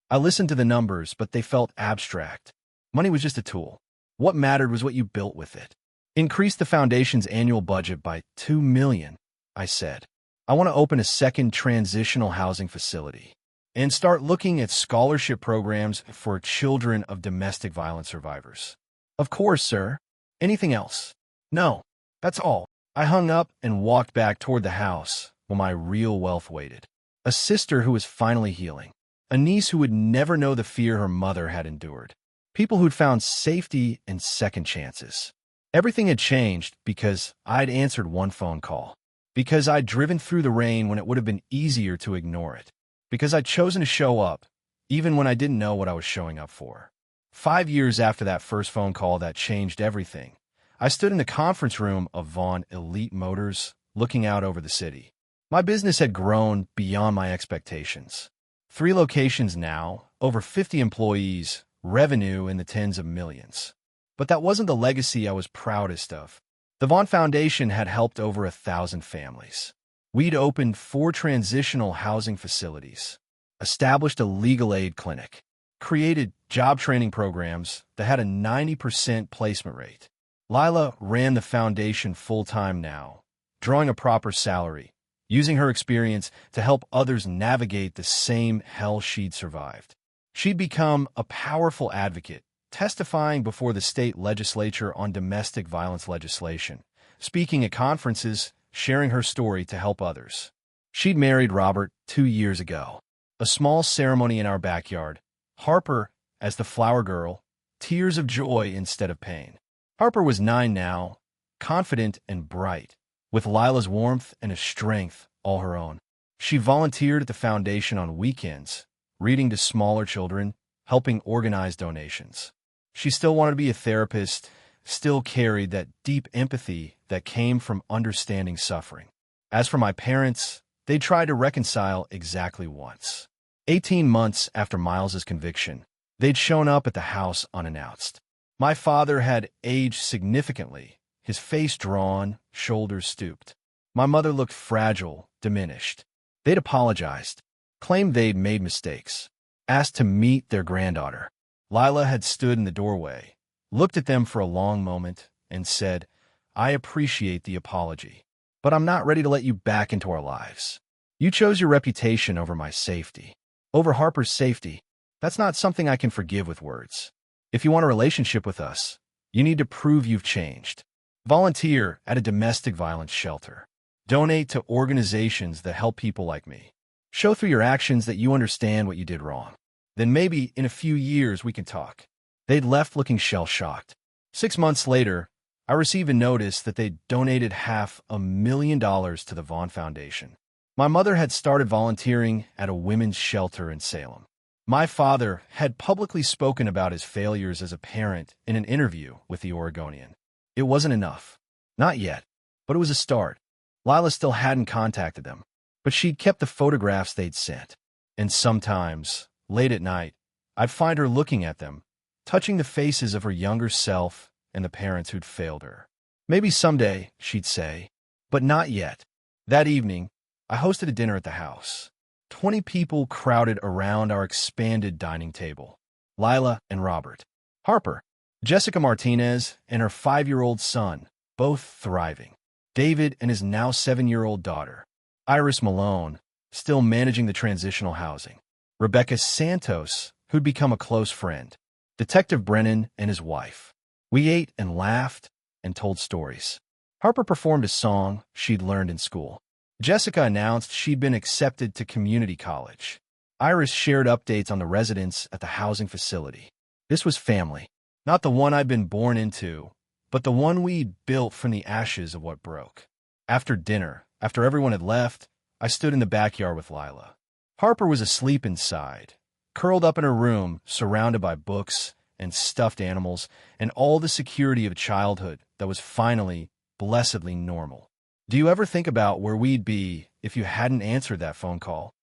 I listened to the numbers, but they felt abstract. Money was just a tool. What mattered was what you built with it. Increase the Foundation's annual budget by $2 million, I said. I want to open a second transitional housing facility and start looking at scholarship programs for children of domestic violence survivors. Of course, sir. Anything else? No, that's all. I hung up and walked back toward the house while my real wealth waited. A sister who was finally healing. A niece who would never know the fear her mother had endured. People who'd found safety and second chances. Everything had changed because I'd answered one phone call. Because I'd driven through the rain when it would have been easier to ignore it. Because I'd chosen to show up, even when I didn't know what I was showing up for. 5 years after that first phone call that changed everything, I stood in the conference room of Vaughn Elite Motors, looking out over the city. My business had grown beyond my expectations. 3 locations now, over 50 employees, revenue in the tens of millions. But that wasn't the legacy I was proudest of. The Vaughn Foundation had helped over 1,000 families. We'd opened 4 transitional housing facilities, established a legal aid clinic, created job training programs that had a 90% placement rate. Lila ran the foundation full-time now, drawing a proper salary, using her experience to help others navigate the same hell she'd survived. She'd become a powerful advocate, testifying before the state legislature on domestic violence legislation, speaking at conferences, sharing her story to help others. She'd married Robert 2 years ago. A small ceremony in our backyard. Harper as the flower girl, tears of joy instead of pain. Harper was 9 now, confident and bright, with Lila's warmth and a strength all her own. She volunteered at the foundation on weekends, reading to smaller children, helping organize donations. She still wanted to be a therapist, still carried that deep empathy that came from understanding suffering. As for my parents, they tried to reconcile exactly once. 18 months after Miles's conviction, they'd shown up at the house unannounced. My father had aged significantly, his face drawn, shoulders stooped. My mother looked fragile, diminished. They'd apologized, claimed they'd made mistakes, asked to meet their granddaughter. Lila had stood in the doorway, looked at them for a long moment, and said, "I appreciate the apology, but I'm not ready to let you back into our lives. You chose your reputation over my safety, over Harper's safety. That's not something I can forgive with words. If you want a relationship with us, you need to prove you've changed. Volunteer at a domestic violence shelter. Donate to organizations that help people like me. Show through your actions that you understand what you did wrong. Then maybe in a few years we can talk." They'd left looking shell-shocked. 6 months later, I received a notice that they'd donated $500,000 to the Vaughn Foundation. My mother had started volunteering at a women's shelter in Salem. My father had publicly spoken about his failures as a parent in an interview with the Oregonian. It wasn't enough. Not yet. But it was a start. Lila still hadn't contacted them, but she'd kept the photographs they'd sent. And sometimes, late at night, I'd find her looking at them, touching the faces of her younger self and the parents who'd failed her. Maybe someday, she'd say, but not yet. That evening, I hosted a dinner at the house. 20 people crowded around our expanded dining table. Lila and Robert. Harper. Jessica Martinez and her 5-year-old son, both thriving. David and his now 7-year-old daughter. Iris Malone, still managing the transitional housing. Rebecca Santos, who'd become a close friend. Detective Brennan and his wife. We ate and laughed and told stories. Harper performed a song she'd learned in school. Jessica announced she'd been accepted to community college. Iris shared updates on the residents at the housing facility. This was family. Not the one I'd been born into, but the one we'd built from the ashes of what broke. After dinner, after everyone had left, I stood in the backyard with Lila. Harper was asleep inside, curled up in her room, surrounded by books and stuffed animals and all the security of childhood that was finally, blessedly normal. Do you ever think about where we'd be if you hadn't answered that phone call?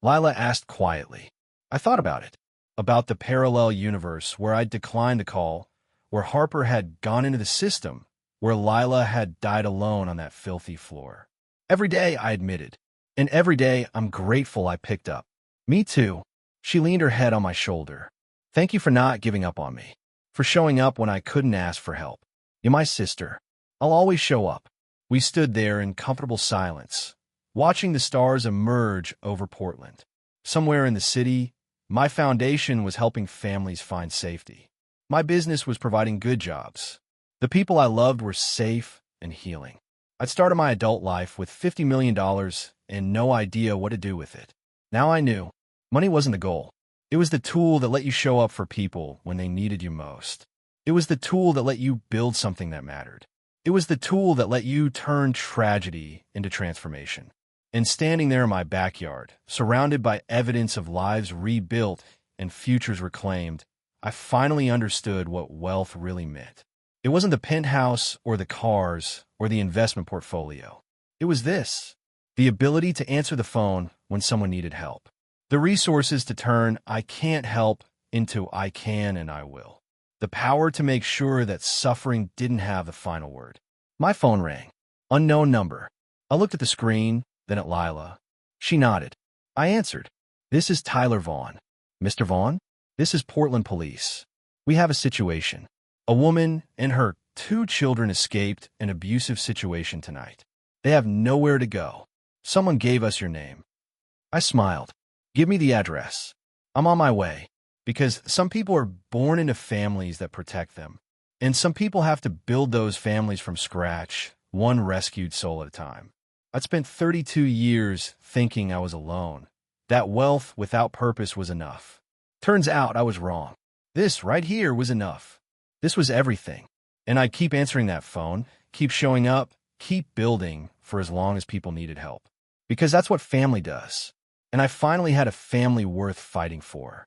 Lila asked quietly. I thought about it. About the parallel universe where I'd declined the call, where Harper had gone into the system, where Lila had died alone on that filthy floor. Every day, I admitted. And every day, I'm grateful I picked up. Me too. She leaned her head on my shoulder. Thank you for not giving up on me. For showing up when I couldn't ask for help. You're my sister. I'll always show up. We stood there in comfortable silence, watching the stars emerge over Portland. Somewhere in the city, my foundation was helping families find safety. My business was providing good jobs. The people I loved were safe and healing. I'd started my adult life with $50 million and no idea what to do with it. Now I knew. Money wasn't the goal. It was the tool that let you show up for people when they needed you most. It was the tool that let you build something that mattered. It was the tool that let you turn tragedy into transformation. And standing there in my backyard, surrounded by evidence of lives rebuilt and futures reclaimed, I finally understood what wealth really meant. It wasn't the penthouse or the cars or the investment portfolio. It was this: the ability to answer the phone when someone needed help. The resources to turn "I can't help" into "I can and I will." The power to make sure that suffering didn't have the final word. My phone rang. Unknown number. I looked at the screen, then at Lila. She nodded. I answered. This is Tyler Vaughn. Mr. Vaughn? This is Portland Police. We have a situation. A woman and her 2 children escaped an abusive situation tonight. They have nowhere to go. Someone gave us your name. I smiled. Give me the address. I'm on my way. Because some people are born into families that protect them. And some people have to build those families from scratch, one rescued soul at a time. I'd spent 32 years thinking I was alone. That wealth without purpose was enough. Turns out I was wrong. This right here was enough. This was everything. And I'd keep answering that phone, keep showing up, keep building for as long as people needed help. Because that's what family does. And I finally had a family worth fighting for.